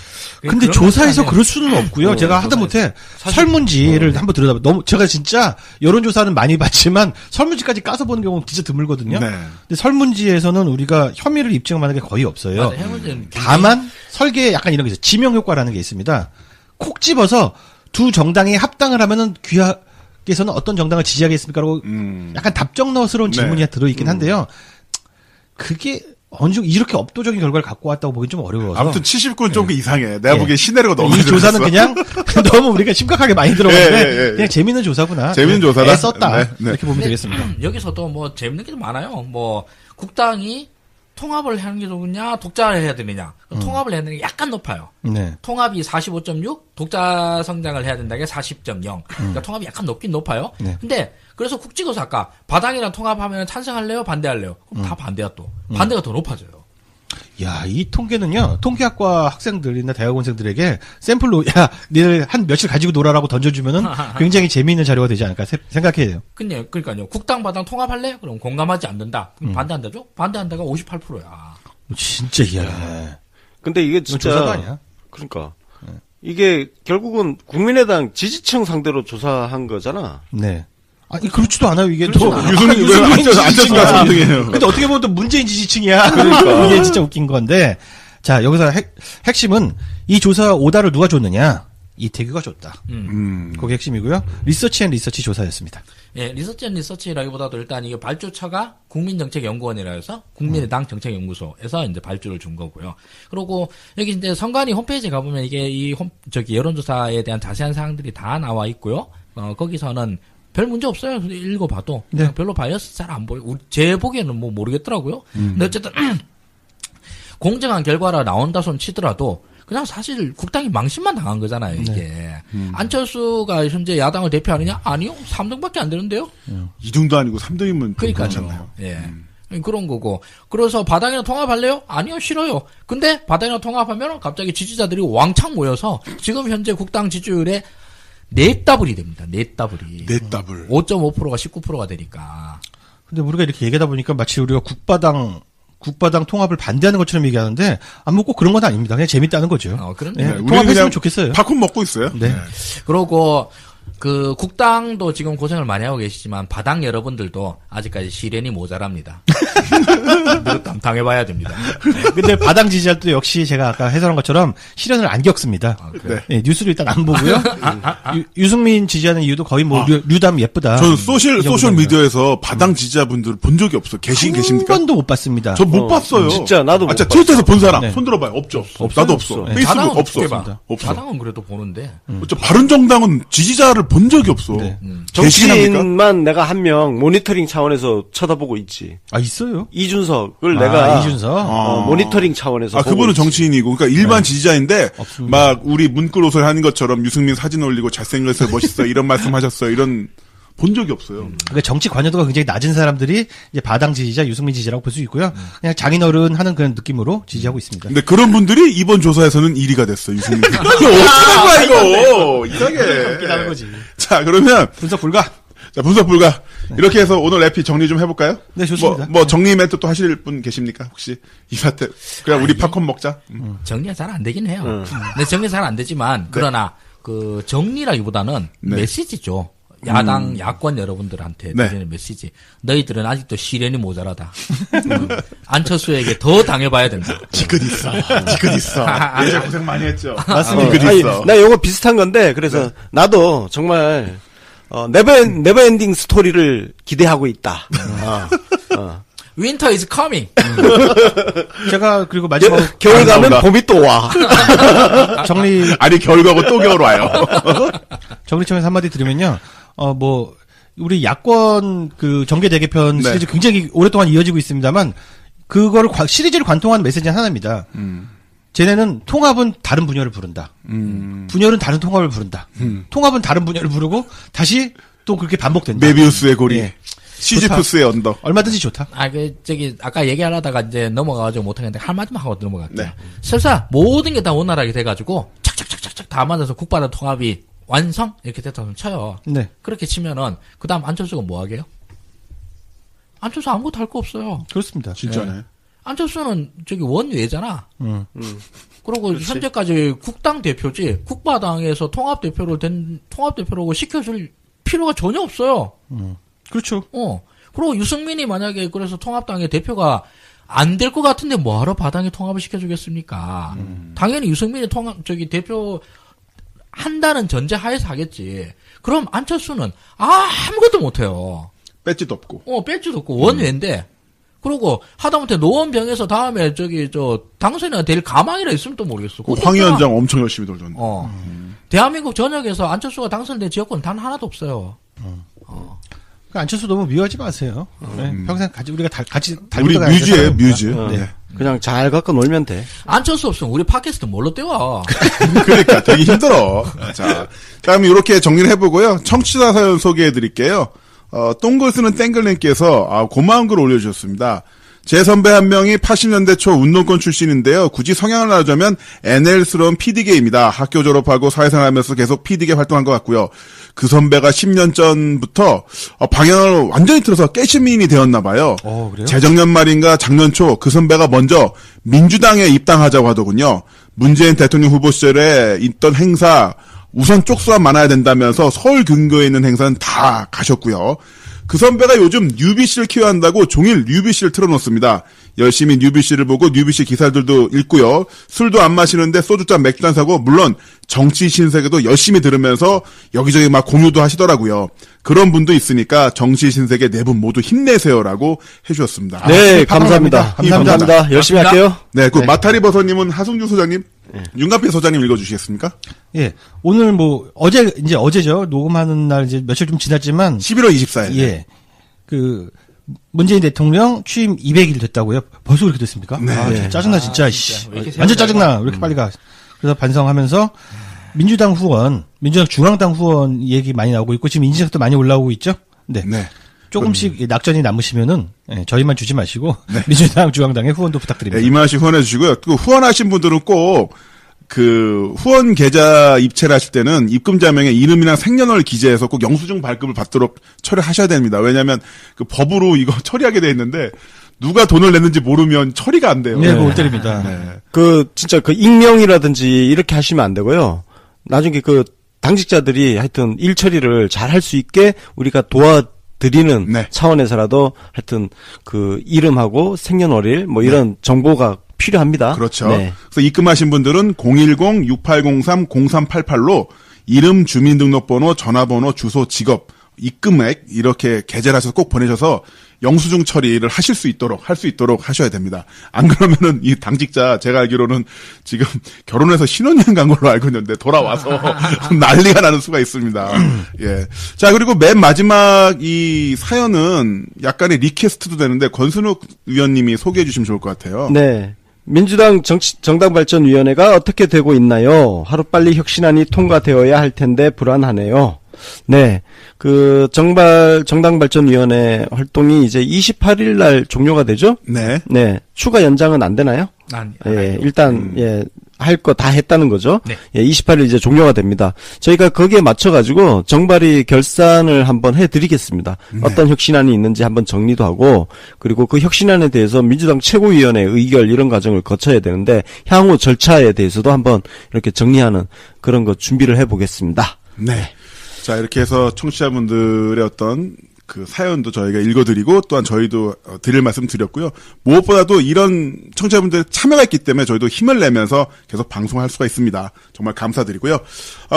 근데 조사에서 그럴 수는 없고요. 제가 하다못해 설문지를 한번 들여다봐. 너무 제가 진짜 여론조사는 많이 봤지만 설문지까지 까서 보는 경우는 진짜 드물거든요. 네. 근데 설문지에서는 우리가 혐의를 입증하는 게 거의 없어요. 맞아요. 다만 설계에 약간 이런 게 있어요. 지명 효과라는 게 있습니다. 콕 집어서 두 정당이 합당을 하면은 귀하께서는 어떤 정당을 지지하겠습니까라고 약간 답정너스러운 질문이 들어있긴 한데요. 그게 어느 정도 이렇게 압도적인 결과를 갖고 왔다고 보기 좀 어려워서. 아무튼 70군 좀 이상해. 내가 보기엔 시내리가 너무 이 조사는 그냥 너무 우리가 심각하게 많이 들어갔는데 그냥 재밌는 조사구나. 재밌는 조사다. 애 썼다. 네, 네. 이렇게 보면 되겠습니다. 여기서도 뭐 재밌는 게 많아요. 뭐 국당이 통합을 하는 게 좋으냐, 독자를 해야 되느냐. 통합을 해야 되는 게 약간 높아요. 네. 통합이 45.6, 독자 성장을 해야 된다는 게 40.0. 그러니까 통합이 약간 높긴 높아요. 네. 근데 그래서 국 찍어서 아까 바당이랑 통합하면 찬성할래요, 반대할래요? 그럼 다 반대야 또. 반대가 더 높아져요. 야, 이 통계는요, 통계학과 학생들이나 대학원생들에게 샘플로, 야, 니들 한 며칠 가지고 놀아라고 던져주면은 굉장히 재미있는 자료가 되지 않을까 생각해야 돼요. 그러니까요. 국당 바당 통합할래? 그럼 공감하지 않는다. 그럼 반대한다죠? 반대한다가 58%야. 진짜 희한해. 근데 이게 이건 진짜. 조사가 아니야. 그러니까. 이게 결국은 국민의당 지지층 상대로 조사한 거잖아. 네. 아니, 그렇지도 않아요, 이게. 그렇죠. 또. 유승민 지지층이야. 안철수가 3등이에요. 근데 어떻게 보면 또 문재인 지지층이야. 그러니까. 이게 진짜 웃긴 건데. 자, 여기서 핵심은 이 조사 오다를 누가 줬느냐? 이태규가 줬다. 그게 핵심이고요. 리서치 앤 리서치 조사였습니다. 예, 리서치 앤 리서치라기보다도 일단 이게 발주처가 국민정책연구원이라 해서 국민의당 정책연구소에서 이제 발주를 준 거고요. 그리고 여기 이제 선관위 홈페이지에 가보면 이게 여론조사에 대한 자세한 사항들이 다 나와 있고요. 거기서는 별 문제 없어요. 읽어봐도. 네. 별로 바이어스 잘 안 보여. 제 보기에는 뭐 모르겠더라고요. 근데 어쨌든, 공정한 결과라 나온다 손 치더라도, 그냥 사실 국당이 망신만 당한 거잖아요, 이게. 네. 안철수가 현재 야당을 대표하느냐? 아니요. 3등밖에 안 되는데요? 2등도 아니고 3등이면 그러니까요. 괜찮나요? 예. 그런 거고. 그래서 바당이랑 통합할래요? 아니요, 싫어요. 근데 바당이랑 통합하면 갑자기 지지자들이 왕창 모여서 지금 현재 국당 지지율에 넷더블이 됩니다. 넷더블이. 5.5%가 19%가 되니까. 근데 우리가 이렇게 얘기하다 보니까 마치 우리가 국바당 통합을 반대하는 것처럼 얘기하는데, 뭐 꼭 그런 건 아닙니다. 그냥 재밌다는 거죠. 그런데. 네, 우리는 통합했으면 그냥 좋겠어요. 팝콘 먹고 있어요. 네. 그러고, 국당도 지금 고생을 많이 하고 계시지만, 바당 여러분들도 아직까지 시련이 모자랍니다. 당해봐야 됩니다. 근데 바당 지지자도 역시 제가 아까 해설한 것처럼 시련을 안 겪습니다. 네. 네, 뉴스를 일단 안 보고요. 유승민 지지하는 이유도 거의 뭐 류담 예쁘다. 저는 소셜 미디어에서 바당 지지자분들 본 적이 없어. 계십니까? 한 번도 못 봤습니다. 저 못 봤어요. 진짜 나도 못 진짜 트위터에서 본 사람 네. 손 들어봐요. 없죠. 없어요, 나도 없어. 없어. 네. 페이스북 바당은 없어. 어떻게 봐? 없어. 바당은 그래도 보는데. 저 바른정당은 지지자를 본 적이 없어. 네. 계시긴 합니까? 정치인만 내가 한 명 모니터링 차원에서 쳐다보고 있지. 아, 있어요? 이준석을 내가 이준석. 모니터링 차원에서 보고 그분은 있지. 정치인이고, 그러니까 일반 지지자인데, 없습니다. 막 우리 문구로설 하는 것처럼 유승민 사진 올리고 잘생겼어요, 멋있어, 이런 말씀하셨어요, 이런 본 적이 없어요. 그러니까 정치 관여도가 굉장히 낮은 사람들이 이제 바당 지지자, 유승민 지지라고 볼 수 있고요. 그냥 장인어른 하는 그런 느낌으로 지지하고 있습니다. 근데 그런 분들이 이번 조사에서는 1위가 됐어, 유승민. 이거 어떻게 된 거야, 이거! 이상해. 웃기다는 거지. 자, 그러면, 분석 불가. 자, 분석 불가. 이렇게 해서 오늘 에피 정리 좀 해볼까요? 네, 좋습니다. 뭐 정리 멘트 또 하실 분 계십니까? 혹시 이 사태. 그냥 우리 팝콘 먹자. 정리가 잘 안 되긴 해요. 근데 정리 잘 안 되지만, 그러나, 정리라기보다는 네. 메시지죠. 야당, 야권 여러분들한테 네. 드리는 메시지. 너희들은 아직도 시련이 모자라다. 안철수에게 더 당해봐야 된다. 지긋 있어. 이제 고생 많이 했죠. 맞습니다. 지긋 아니, 있어. 나 요거 비슷한 건데 그래서 나도 정말 네버엔딩 스토리를 기대하고 있다. Winter is coming. 제가 그리고 마지막으로 겨울 가면 나온다. 봄이 또 와. 정리 아니, 겨울 가고 또 겨울 와요. 정리청에서 한마디 드리면요. 우리 야권 정계 대개편 네. 시리즈 굉장히 오랫동안 이어지고 있습니다만 그거를 시리즈를 관통하는 메시지는 하나입니다. 쟤네는 통합은 다른 분열을 부른다. 분열은 다른 통합을 부른다. 통합은 다른 분열을 부르고 다시 또 그렇게 반복된다. 메비우스의 고리. 예. 시지프스의 언덕. 얼마든지 좋다. 아까 얘기하다가 이제 넘어가가지고 못하겠는데, 할 말만 하고 넘어갈게요. 네. 설사 모든 게 다 원활하게 돼가지고, 착착착착착 다 맞아서 국바당 통합이 완성? 이렇게 됐다고 쳐요. 네. 그렇게 치면은, 그 다음 안철수가 뭐 하게요? 안철수 아무것도 할 거 없어요. 그렇습니다. 진짜네. 안철수는 저기 원외잖아. 그리고 현재까지 국당 대표지 국바당에서 통합대표라고 시켜줄 필요가 전혀 없어요. 그렇죠. 그리고 유승민이 만약에 그래서 통합당의 대표가 안 될 것 같은데 뭐하러 바당에 통합을 시켜주겠습니까? 당연히 유승민이 대표 한다는 전제 하에서 하겠지. 그럼 안철수는 아무것도 못해요. 배지도 없고. 배지도 없고 원외인데. 그리고 하다못해 노원병에서 다음에 당선이 될 가망이라 있으면 또 모르겠어. 황 위원장 엄청 열심히 돌렸는데. 대한민국 전역에서 안철수가 당선된 지역권 단 하나도 없어요. 안철수 너무 미워하지 마세요. 네. 평생 우리가 같이 우리 뮤즈예요, 뮤즈. 네. 그냥 잘 갖고 놀면 돼. 안철수 없으면 우리 팟캐스트 뭘로 떼와? 그러니까 되게 힘들어. 자, 그럼 이렇게 정리를 해보고요. 청취자 사연 소개해드릴게요. 똥글 쓰는 땡글님께서 고마운 글 올려주셨습니다. 제 선배 한 명이 80년대 초 운동권 출신인데요. 굳이 성향을 나누자면 NL스러운 PD계입니다. 학교 졸업하고 사회생활하면서 계속 PD계 활동한 것 같고요. 그 선배가 10년 전부터 방향을 완전히 틀어서 깨시민이 되었나 봐요. 그래요? 재작년 말인가 작년 초 그 선배가 먼저 민주당에 입당하자고 하더군요. 문재인 대통령 후보 시절에 있던 행사 우선 쪽수가 많아야 된다면서 서울 근교에 있는 행사는 다 가셨고요. 그 선배가 요즘 UBC를 키워야 한다고 종일 UBC를 틀어놓습니다. 열심히 UBC를 보고 UBC 기사들도 읽고요. 술도 안 마시는데 소주잔 맥주잔 사고 물론 정치 신세계도 열심히 들으면서 여기저기 막 공유도 하시더라고요. 그런 분도 있으니까 정치 신세계 네 분 모두 힘내세요라고 해주셨습니다. 네, 감사합니다. 감사합니다. 열심히 할게요. 네, 마타리 버섯님은 하승준 소장님, 윤갑희 소장님 읽어주시겠습니까? 예. 오늘 어제죠. 녹음하는 날 이제 며칠 좀 지났지만 11월 24일. 예. 문재인 대통령 취임 200일 됐다고요? 벌써 그렇게 됐습니까? 네. 짜증나 진짜. 완전 짜증나. 왜 이렇게 빨리 가. 그래서 반성하면서 민주당 중앙당 후원 얘기 많이 나오고 있고 지금 인지석도 많이 올라오고 있죠? 네. 조금씩 낙전이 남으시면은 저희만 주지 마시고 민주당 중앙당의 후원도 부탁드립니다. 이만씩 후원해 주시고요. 또 후원하신 분들은 꼭 후원 계좌 입체를 하실 때는 입금자명에 이름이랑 생년월일 기재해서 꼭 영수증 발급을 받도록 처리하셔야 됩니다. 왜냐하면 법으로 이거 처리하게 돼 있는데 누가 돈을 냈는지 모르면 처리가 안 돼요. 네, 못 때립니다. 진짜 익명이라든지 이렇게 하시면 안 되고요. 나중에 당직자들이 하여튼 일 처리를 잘 할 수 있게 우리가 도와드리는 차원에서라도 하여튼 이름하고 생년월일 이런 정보가 필요합니다. 그렇죠. 네. 그래서 입금하신 분들은 010-6803-0388로 이름, 주민등록번호, 전화번호, 주소, 직업, 입금액 이렇게 게재를 하셔서 꼭 보내셔서 영수증 처리를 할 수 있도록 하셔야 됩니다. 안 그러면은 이 당직자 제가 알기로는 지금 결혼해서 신혼여행 간 걸로 알고 있는데 돌아와서 난리가 나는 수가 있습니다. 예. 자, 그리고 맨 마지막 이 사연은 약간의 리퀘스트도 되는데 권순욱 위원님이 소개해 주시면 좋을 것 같아요. 네. 민주당 정당발전위원회가 어떻게 되고 있나요? 하루빨리 혁신안이 통과되어야 할 텐데 불안하네요. 네. 정당발전위원회 활동이 이제 28일 날 종료가 되죠? 네. 네. 추가 연장은 안 되나요? 일단, 할 거 다 했다는 거죠? 네. 28일 이제 종료가 됩니다. 저희가 거기에 맞춰가지고 정발이 결산을 한번 해드리겠습니다. 어떤 혁신안이 있는지 한번 정리도 하고, 그리고 그 혁신안에 대해서 민주당 최고위원회 의결 이런 과정을 거쳐야 되는데, 향후 절차에 대해서도 한번 이렇게 정리하는 그런 거 준비를 해보겠습니다. 네. 자, 이렇게 해서 청취자분들의 어떤 사연도 저희가 읽어드리고 또한 저희도 드릴 말씀 드렸고요. 무엇보다도 이런 청취자분들의 참여가 있기 때문에 저희도 힘을 내면서 계속 방송할 수가 있습니다. 정말 감사드리고요.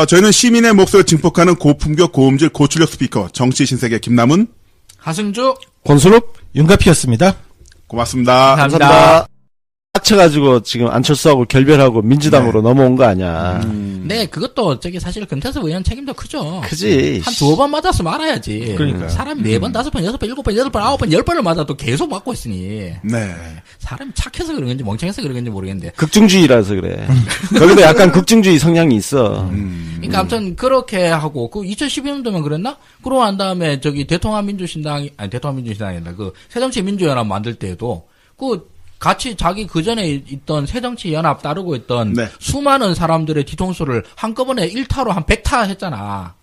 저희는 시민의 목소리를 증폭하는 고품격 고음질 고출력 스피커 정치 신세계 김남훈, 하승주, 권순욱, 윤가피였습니다. 고맙습니다. 감사합니다. 합쳐가지고 지금 안철수하고 결별하고 민주당으로 넘어온 거 아니야. 네, 그것도 사실 금태섭 의원 책임도 크죠. 크지. 한 2번 맞았으면 알아야지. 그러니까. 사람이 4번, 5번, 6번, 7번, 8번, 9번, 10번을 맞아도 계속 맞고 있으니. 네. 사람이 착해서 그런 건지 멍청해서 그런 건지 모르겠는데. 극중주의라서 그래. 거기도 약간 극중주의 성향이 있어. 그러니까 아무튼 그렇게 하고 2012년도면 그랬나? 그러고 난 다음에 대통합민주신당이 아니라 새정치민주연합 만들 때에도 같이 자기 그전에 있던 새정치연합 따르고 있던 수많은 사람들의 뒤통수를 한꺼번에 1타로 한 100타 했잖아.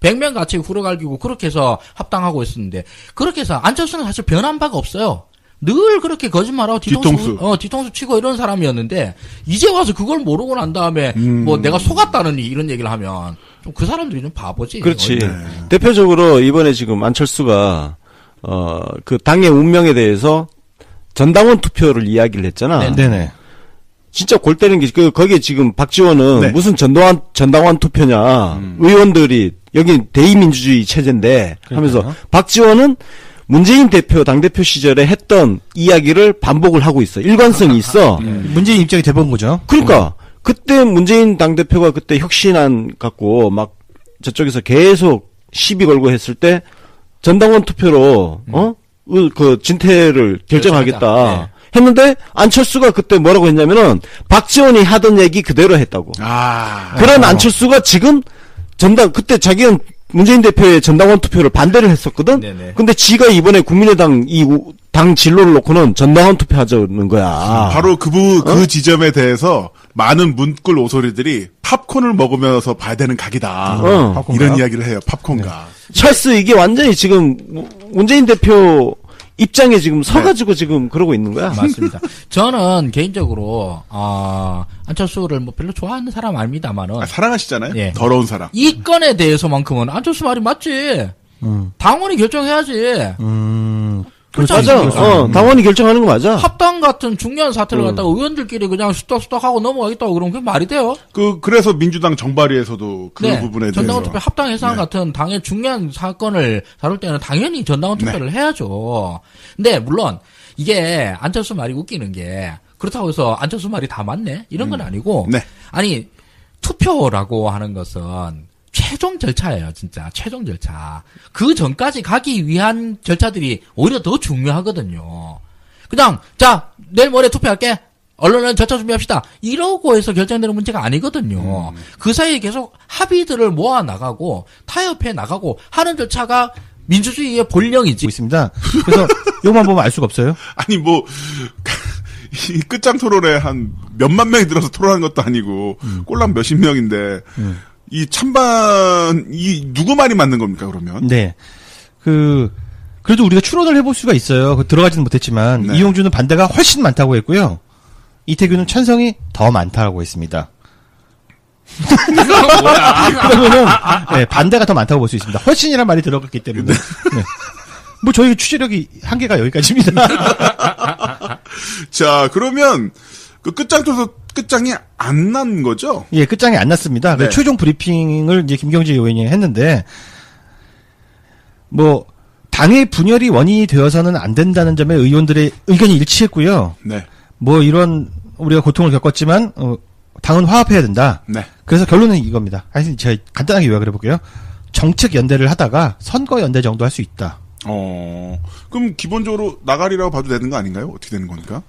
100명 같이 후려갈기고 그렇게 해서 합당하고 있었는데 그렇게 해서 안철수는 사실 변한 바가 없어요. 늘 그렇게 거짓말하고 뒤통수. 뒤통수 치고 이런 사람이었는데 이제 와서 그걸 모르고 난 다음에 뭐 내가 속았다느니 이런 얘기를 하면 좀 그 사람들이 좀 바보지. 그렇지. 대표적으로 이번에 지금 안철수가 그 당의 운명에 대해서 전당원 투표를 이야기를 했잖아. 네네. 진짜 골 때리는 게 거기에 지금 박지원은 네. 무슨 전당원 투표냐. 의원들이 여기 대의민주주의 체제인데 하면서 박지원은 문재인 대표 당대표 시절에 했던 이야기를 반복을 하고 있어. 일관성이 있어. 문재인 입장이 돼본 거죠. 그러니까 그때 문재인 당대표가 그때 혁신안 갖고 막 저쪽에서 계속 시비 걸고 했을 때 전당원 투표로 그 진퇴를 결정하겠다 네. 했는데 안철수가 그때 뭐라고 했냐면은 박지원이 하던 얘기 그대로 했다고. 그런 안철수가 지금 그때 자기는 문재인 대표의 전당원 투표를 반대를 했었거든. 네네. 근데 지가 이번에 국민의당 당 진로를 놓고는 전당원 투표하자는 거야. 바로 그 지점에 대해서 많은 문꿀 오소리들이 팝콘을 먹으면서 봐야 되는 각이다. 이런 팝콘가요? 이야기를 해요. 팝콘가. 찰스 이게 완전히 지금 문재인 대표 입장에 지금 서가지고 지금 그러고 있는 거야. 맞습니다. 저는 개인적으로 안철수를 뭐 별로 좋아하는 사람 아닙니다만은 사랑하시잖아요. 예. 더러운 사랑. 이 건에 대해서만큼은 안철수 말이 맞지. 당원이 결정해야지. 맞아. 당원이 결정하는 거 맞아. 합당 같은 중요한 사태를 갖다가 의원들끼리 그냥 수덕수덕하고 넘어가겠다고 그러면 그게 말이 돼요? 그래서 민주당 정발위에서도 그 부분에 전당원 대해서. 투표 합당 해산 네. 같은 당의 중요한 사건을 다룰 때는 당연히 전당원 투표를 해야죠. 근데 물론 이게 안철수 말이 웃기는 게 그렇다고 해서 안철수 말이 다 맞네? 이런 건 아니고 네. 아니 투표라고 하는 것은 최종 절차예요, 진짜. 최종 절차. 그 전까지 가기 위한 절차들이 오히려 더 중요하거든요. 그냥, 자, 내일 모레 투표할게. 언론은 절차 준비합시다. 이러고 해서 결정되는 문제가 아니거든요. 그 사이에 계속 합의들을 모아나가고, 타협해 나가고 하는 절차가 민주주의의 본령이지. 있습니다. 그래서 이것만 보면 알 수가 없어요. 아니 이 끝장 토론에 한 몇만 명이 들어서 토론하는 것도 아니고 꼴랑 몇십 명인데 이 찬반 누구 말이 맞는 겁니까 그러면? 네. 그래도 우리가 추론을 해볼 수가 있어요. 들어가지는 못했지만 네. 이용주는 반대가 훨씬 많다고 했고요. 이태규는 찬성이 더 많다고 했습니다. 그러면은 네, 반대가 더 많다고 볼 수 있습니다. 훨씬이란 말이 들어갔기 때문에. 네. 뭐 저희 취재력이 한계가 여기까지입니다. 자 그러면 그 끝장이 안 난 거죠? 예, 끝장이 안 났습니다. 네. 최종 브리핑을 이제 김경재 의원이 했는데 뭐 당의 분열이 원인이 되어서는 안 된다는 점에 의원들의 의견이 일치했고요. 네. 뭐 이런 우리가 고통을 겪었지만 당은 화합해야 된다. 네. 그래서 결론은 이겁니다. 하여튼 제가 간단하게 요약을 해볼게요. 정책 연대를 하다가 선거 연대 정도 할 수 있다. 그럼 기본적으로 나가리라고 봐도 되는 거 아닌가요? 어떻게 되는 겁니까?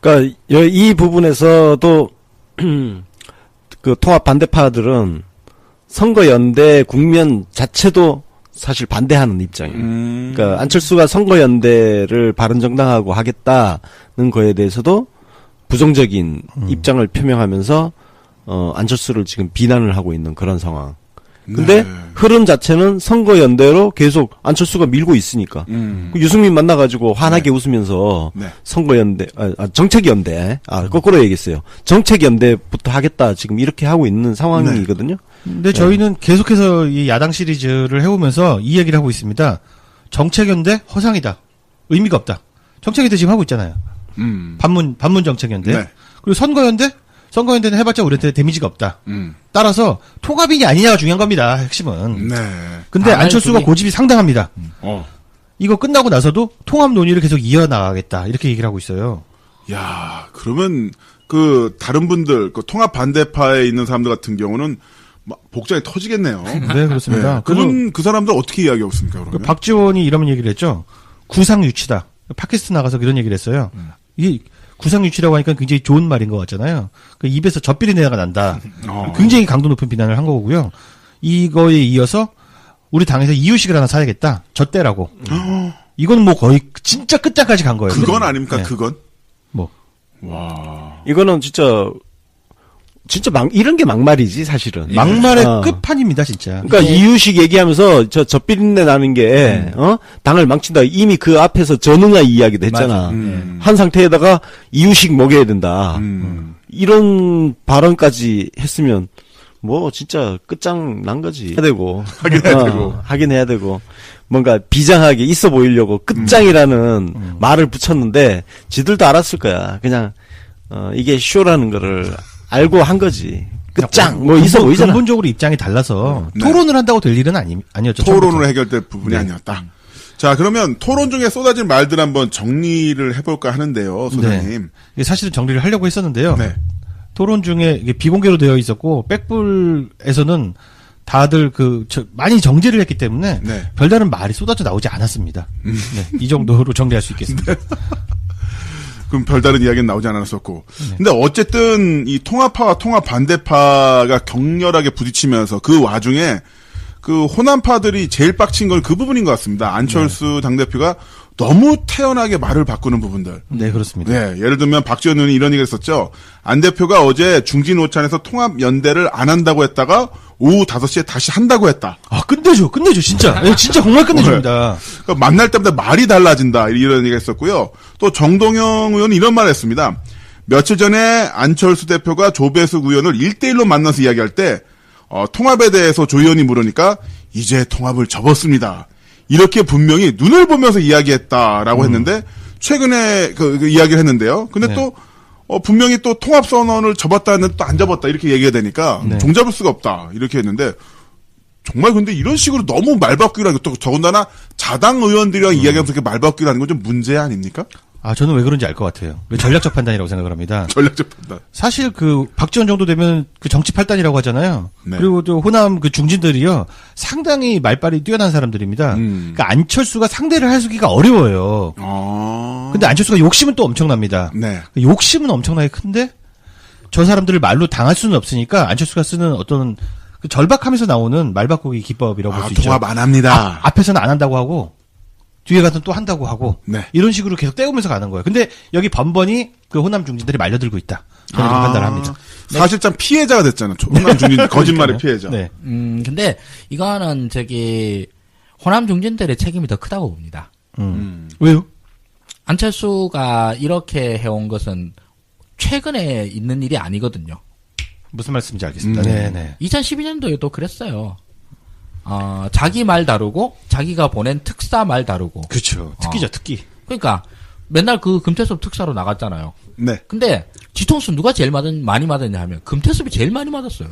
그러니까 이 부분에서도 그 통합 반대파들은 선거 연대 국면 자체도 사실 반대하는 입장이에요. 그러니까 안철수가 선거 연대를 바른정당하고 하겠다는 거에 대해서도 부정적인 입장을 표명하면서 안철수를 지금 비난을 하고 있는 그런 상황. 근데 네. 흐름 자체는 선거 연대로 계속 안철수가 밀고 있으니까. 유승민 만나가지고 환하게 웃으면서 네. 선거 연대, 정책 연대, 거꾸로 얘기했어요. 정책 연대부터 하겠다 지금 이렇게 하고 있는 상황이거든요. 근데 저희는 계속해서 이 야당 시리즈를 해오면서 이 얘기를 하고 있습니다. 정책 연대 허상이다. 의미가 없다. 정책 연대 지금 하고 있잖아요. 반문 정책 연대. 네. 그리고 선거 연대는 해봤자 우리한테 데미지가 없다. 따라서 통합이냐 아니냐가 중요한 겁니다. 핵심은. 네. 근데 아, 안철수가 그게- 고집이 상당합니다. 어. 이거 끝나고 나서도 통합 논의를 계속 이어나가겠다. 이렇게 얘기를 하고 있어요. 야, 그러면 그 다른 분들 그 통합 반대파에 있는 사람들 같은 경우는 막 복장이 터지겠네요. 네, 그렇습니다. 그 사람들 어떻게 이야기하고 있습니까, 그러면? 박지원이 이런 얘기를 했죠. 구상유치다. 팟캐스트 나가서 이런 얘기를 했어요. 이게 구상유치라고 하니까 굉장히 좋은 말인 것 같잖아요. 그 입에서 젖비린내가 난다. 굉장히 강도 높은 비난을 한 거고요. 이거에 이어서 우리 당에서 이유식을 하나 사야겠다. 젖대라고. 이건 뭐 거의 진짜 끝장까지 간 거예요. 그건 아닙니까, 네. 그건? 뭐. 와. 이거는 진짜 진짜 이런 게 막말이지, 사실은. 막말의 끝판입니다, 진짜. 그러니까 이유식 얘기하면서 저 비린내 나는 게, 당을 망친다. 이미 그 앞에서 전응아 이야기도 했잖아. 한 상태에다가 이유식 먹여야 된다. 이런 발언까지 했으면, 뭐, 진짜 끝장난 거지. 해야 되고. 하긴 해야 되고. 뭔가 비장하게 있어 보이려고 끝장이라는 말을 붙였는데, 지들도 알았을 거야. 그냥, 이게 쇼라는 거를 알고 한 거지. 끝장! 뭐 있어 보이잖아. 근본적으로 입장이 달라서 네. 토론을 한다고 될 일은 아니었죠. 토론으로 해결될 부분이 아니었다. 자, 그러면 토론 중에 쏟아진 말들 한번 정리를 해볼까 하는데요, 소장님. 네. 사실은 정리를 하려고 했었는데요. 네. 토론 중에 이게 비공개로 되어 있었고, 백불에서는 다들 많이 정지를 했기 때문에 네. 별다른 말이 쏟아져 나오지 않았습니다. 네, 이 정도로 정리할 수 있겠습니다. 그럼 별다른 이야기는 나오지 않았었고. 근데 어쨌든 이 통합파와 통합 반대파가 격렬하게 부딪히면서 그 와중에 그 호남파들이 제일 빡친 건 그 부분인 것 같습니다. 안철수 당대표가 너무 태연하게 말을 바꾸는 부분들. 네, 그렇습니다. 네, 예를 들면 박지원 의원이 이런 얘기를 했었죠. 안 대표가 어제 중진오찬에서 통합연대를 안 한다고 했다가 오후 5시에 다시 한다고 했다. 아, 끝내줘, 진짜. 진짜 정말 끝내줍니다. 그러니까 만날 때마다 말이 달라진다. 이런 얘기가 있었고요. 또 정동영 의원은 이런 말을 했습니다. 며칠 전에 안철수 대표가 조배숙 의원을 1대1로 만나서 이야기할 때 통합에 대해서 조 의원이 물으니까 이제 통합을 접었습니다. 이렇게 분명히 눈을 보면서 이야기했다라고 했는데 최근에 그 이야기를 했는데요. 근데 네. 또 분명히 또 통합 선언을 접었다는 또 안 접었다 이렇게 얘기가 되니까 네. 종잡을 수가 없다 이렇게 했는데 정말 근데 이런 식으로 너무 말바꾸기라는 또 더군다나 자당 의원들이랑 이야기하면서 이렇게 말바꾸기라는 건 좀 문제 아닙니까? 아, 저는 왜 그런지 알 것 같아요. 전략적 판단이라고 생각을 합니다. 전략적 판단. 사실 박지원 정도 되면 정치 팔단이라고 하잖아요. 네. 그리고 또 호남 중진들이요. 상당히 말빨이 뛰어난 사람들입니다. 그러니까 안철수가 상대를 하기가 어려워요. 근데 안철수가 욕심은 또 엄청납니다. 네. 욕심은 엄청나게 큰데 저 사람들을 말로 당할 수는 없으니까 안철수가 쓰는 어떤 절박하면서 나오는 말 바꾸기 기법이라고 볼 수 있죠. 통합 안 합니다. 앞에서는 안 한다고 하고 뒤에 가서는 또 한다고 하고 네. 이런 식으로 계속 떼우면서 가는 거예요. 근데 여기 번번이 그 호남 중진들이 말려들고 있다. 저는 이렇게 판단을 합니다. 사실상 피해자가 됐잖아. 호남 중진 거짓말의 피해자. 네. 근데 이거는 호남 중진들의 책임이 더 크다고 봅니다. 왜요? 안철수가 이렇게 해온 것은 최근에 있는 일이 아니거든요. 무슨 말씀인지 알겠습니다. 네네. 2012년도에도 그랬어요. 자기 말 다루고 자기가 보낸 특사 말 다루고. 그렇죠. 특기죠, 특기. 그러니까 맨날 그 금태섭 특사로 나갔잖아요. 네. 근데 뒤통수 누가 제일 많이 맞았냐 하면 금태섭이 제일 많이 맞았어요.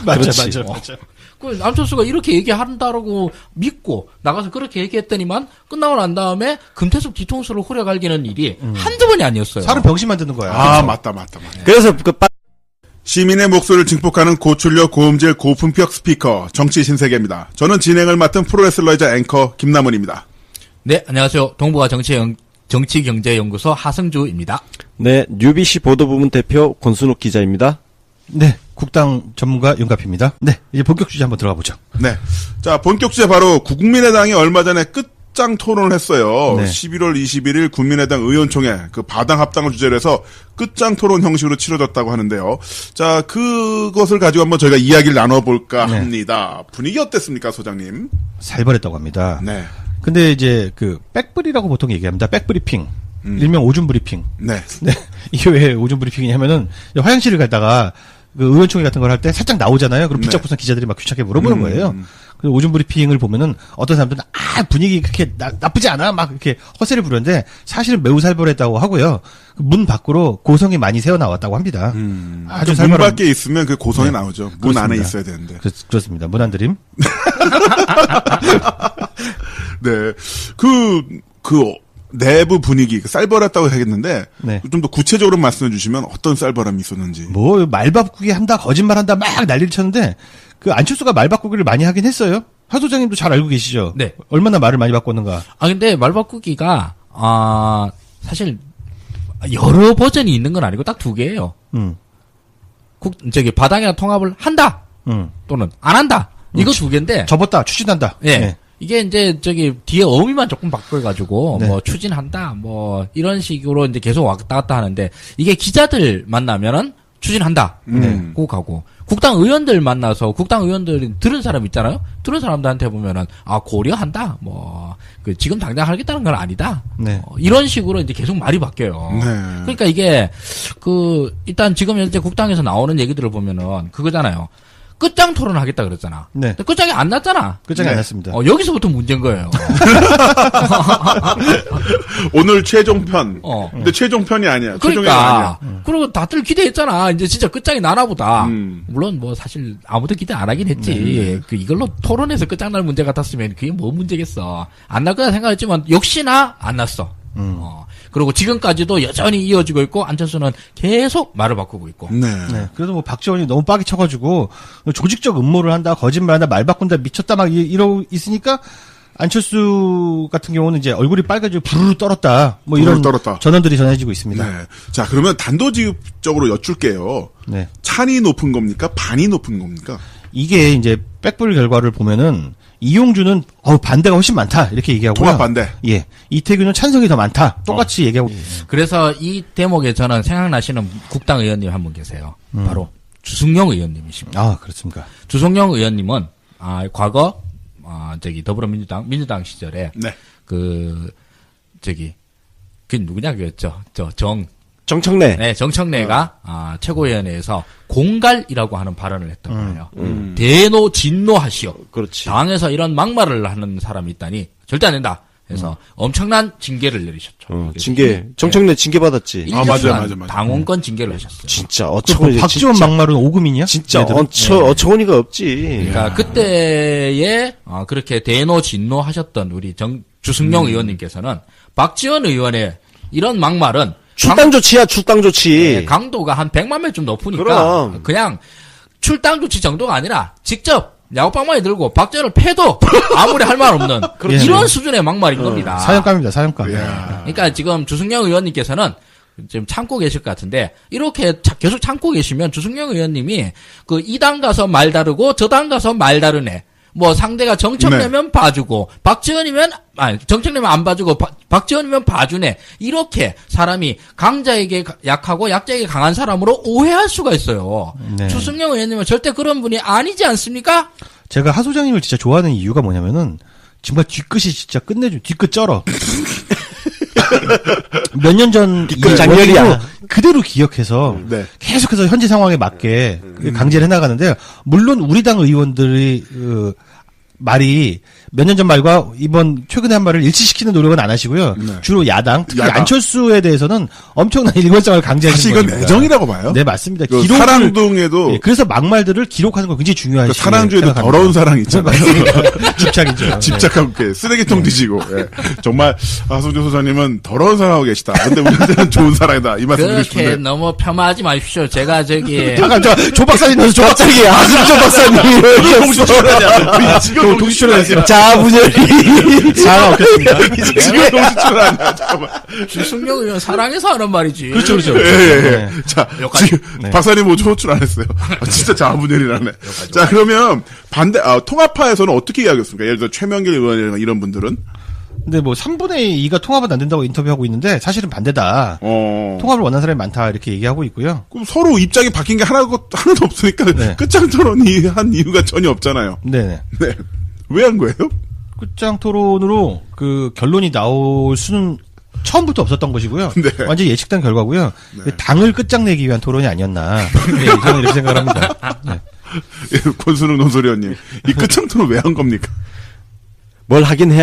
맞아. 그 안철수가 이렇게 얘기한다라고 믿고 나가서 그렇게 얘기했더니만 끝나고 난 다음에 금태섭 뒤통수를 후려갈기는 일이 한두 번이 아니었어요. 사람 병신 만드는 거야. 아, 맞다. 그래서 시민의 목소리를 증폭하는 고출력, 고음질, 고품격 스피커 정치 신세계입니다. 저는 진행을 맡은 프로레슬러이자 앵커 김남은입니다. 네, 안녕하세요. 동부가 정치경제연구소 하승주입니다. 네, UBC 보도부문 대표 권순옥 기자입니다. 네, 국당 전문가 윤갑입니다. 네, 이제 본격 주제 한번 들어가 보죠. 네. 자, 본격 주제 바로 국민의당이 얼마 전에 끝장 토론을 했어요. 네. 11월 21일 국민의당 의원총회 그 바당 합당을 주제로 해서 끝장 토론 형식으로 치러졌다고 하는데요. 자, 그것을 가지고 한번 저희가 이야기를 나눠볼까 네. 합니다. 분위기 어땠습니까, 소장님? 살벌했다고 합니다. 네. 근데 이제 백브리라고 보통 얘기합니다. 백브리핑. 일명 오줌 브리핑. 네. 네. 이게 왜 오줌 브리핑이냐면은 화장실을 갔다가 그 의원총회 같은 걸 할 때 살짝 나오잖아요. 그럼 붙잡고선 기자들이 막 귀찮게 물어보는 거예요. 그 오줌 브리핑을 보면은 어떤 사람들은 분위기 그렇게 나쁘지 않아 막 이렇게 허세를 부르는데 사실은 매우 살벌했다고 하고요. 문 밖으로 고성이 많이 새어 나왔다고 합니다. 아주 문 살벌한. 밖에 있으면 그 고성이 네. 나오죠. 문 안에 그렇습니다. 있어야 되는데. 그렇습니다. 문 안 드림. 네. 내부 분위기, 쌀벌했다고 하겠는데, 네. 좀 더 구체적으로 말씀해 주시면 어떤 쌀벌함이 있었는지. 뭐 말 바꾸기 한다, 거짓말 한다 막 난리를 쳤는데 그 안철수가 말 바꾸기를 많이 하긴 했어요. 하 소장님도 잘 알고 계시죠? 네. 얼마나 말을 많이 바꿨는가. 근데 말 바꾸기가 사실 여러 버전이 있는 건 아니고 딱 두 개예요. 바당이랑 통합을 한다. 또는 안 한다. 이거 두 개인데. 접었다, 추진한다. 예. 네. 이게 이제 뒤에 어휘만 조금 바꿔가지고 네. 뭐 추진한다 뭐 이런 식으로 이제 계속 왔다 갔다 하는데 이게 기자들 만나면은 추진한다. 고 가고 국당 의원들 만나서 국당 의원들이 들은 사람 있잖아요. 들은 사람들한테 보면은 고려한다. 뭐 그 지금 당장 하겠다는 건 아니다. 네. 이런 식으로 이제 계속 말이 바뀌어요. 네. 그러니까 이게 일단 지금 현재 국당에서 나오는 얘기들을 보면은 그거잖아요. 끝장 토론하겠다 그랬잖아. 네. 근데 끝장이 안 났잖아. 끝장이 안 났습니다. 여기서부터 문제인 거예요. 오늘 최종편. 어. 근데 최종편이 아니야. 최종이 아니야. 그러니까 그리고 다들 기대했잖아. 이제 진짜 끝장이 나나 보다. 음. 물론 뭐 사실 아무도 기대 안 하긴 했지. 그 이걸로 토론해서 끝장날 문제 같았으면 그게 뭐 문제겠어. 안 날 거라 생각했지만 역시나 안 났어. 그리고 지금까지도 여전히 이어지고 있고 안철수는 계속 말을 바꾸고 있고. 네. 네. 그래도 뭐 박지원이 너무 빡이 쳐가지고 조직적 음모를 한다, 거짓말한다, 말 바꾼다, 미쳤다 막 이러고 있으니까 안철수 같은 경우는 이제 얼굴이 빨개지고 부르르 떨었다. 뭐 이런 떨었다. 전언들이 전해지고 있습니다. 네. 자, 그러면 단도직입적으로 여쭐게요. 네. 찬이 높은 겁니까? 반이 높은 겁니까? 이게 이제 백불 결과를 보면은 이용주는 반대가 훨씬 많다 이렇게 얘기하고요. 통합 반대. 예. 이태규는 찬성이 더 많다. 똑같이 얘기하고. 그래서 이 대목에 저는 생각나시는 국당 의원님 한 분 계세요. 바로 주승용 의원님이십니다. 아, 그렇습니까? 주승용 의원님은 과거 민주당 시절에 네. 그 누구냐 그랬죠. 정청래. 정청래가 최고위원회에서 공갈이라고 하는 발언을 했던 거예요. 대노 진노하시오. 그렇지. 당에서 이런 막말을 하는 사람이 있다니 절대 안 된다. 그래서 엄청난 징계를 내리셨죠. 징계. 정청래 징계 받았지. 맞아. 당원권 징계를 하셨어요. 진짜 어처구니. 박지원 막말은 오금이냐? 진짜 얘들은? 어처구니가 없지. 그러니까 그때에 그렇게 대노 진노 하셨던 우리 주승용 의원님께서는 박지원 의원의 이런 막말은 출당 조치야, 출당 조치. 강도가 한 100만 배쯤 높으니까 그럼. 그냥 출당 조치 정도가 아니라 직접 야구방망이 들고 박지원을 패도 아무리 할 말 없는 이런 수준의 막말인 겁니다. 사형감입니다, 사형감. 그러니까 지금 주승용 의원님께서는 지금 참고 계실 것 같은데 이렇게 계속 참고 계시면 주승용 의원님이 이 당 가서 말 다르고 저 당 가서 말 다르네. 뭐 상대가 정청래면 봐주고 정청래면 안 봐주고 박지원이면 봐주네. 이렇게 사람이 강자에게 약하고 약자에게 강한 사람으로 오해할 수가 있어요. 네. 주승용 의원님은 절대 그런 분이 아니지 않습니까? 제가 하 소장님을 진짜 좋아하는 이유가 뭐냐면은 정말 뒤끝이 진짜 끝내줘. 뒤끝 쩔어. 몇 년 전 뒤끝 장렬이야. 그대로 기억해서 네. 계속해서 현재 상황에 맞게 강제를 해나가는데 물론 우리 당 의원들의 말이 몇 년 전 말과 이번 최근에 한 말을 일치시키는 노력은 안 하시고요. 네. 주로 야당, 특히 야당. 안철수에 대해서는 엄청난 일관성을 사실 강제하시는 이건 겁니다. 애정이라고 봐요. 네, 맞습니다. 그 기록을- 사랑둥에도 예, 그래서 막말들을 기록하는 거 굉장히 중요하시죠. 사랑주에도 더러운 사랑 있잖아요. 집착이죠. 집착하고 이렇게 쓰레기통 뒤지고. 예. 정말 하성준 소장님은 더러운 사랑하고 계시다. 근데 우리한테는 좋은 사랑이다. 이 말씀 드리고 그렇게 싶은데. 너무 폄하하지 마십시오. 제가 잠깐, 조 박사님 넣어서 조 박사님. 아승조 박사님. 동시 출연이야. 지금 동시 출연했어요. 자분열이. 자가 없겠습니다. 지금 동시 출연 아니야. 잠깐만. 주승용 의원 사랑해서 하는 말이지. 그렇죠, 그렇죠. 예. 네. 자, 여기까지. 지금 박사님 5초 호출 안 했어요. 진짜 자아분열이라네. 자, 그러면 통합파에서는 어떻게 이야기했습니까? 예를 들어 최명길 의원이나 이런 분들은 근데 뭐 3분의 2가 통합은 안 된다고 인터뷰하고 있는데 사실은 반대다. 통합을 원하는 사람이 많다 이렇게 얘기하고 있고요. 그럼 서로 입장이 바뀐 게 하나도 없으니까 네. 끝장 토론이 한 이유가 전혀 없잖아요. 네네. 네. 왜 한 거예요? 끝장 토론으로 그 결론이 나올 수는 처음부터 없었던 것이고요. 네. 완전히 예측된 결과고요. 당을 끝장내기 위한 토론이 아니었나. 네, 저는 이렇게 생각을 합니다. 네. 권순웅 논설위원님, 이 끝장 토론 왜 한 겁니까? 뭘 하긴 해야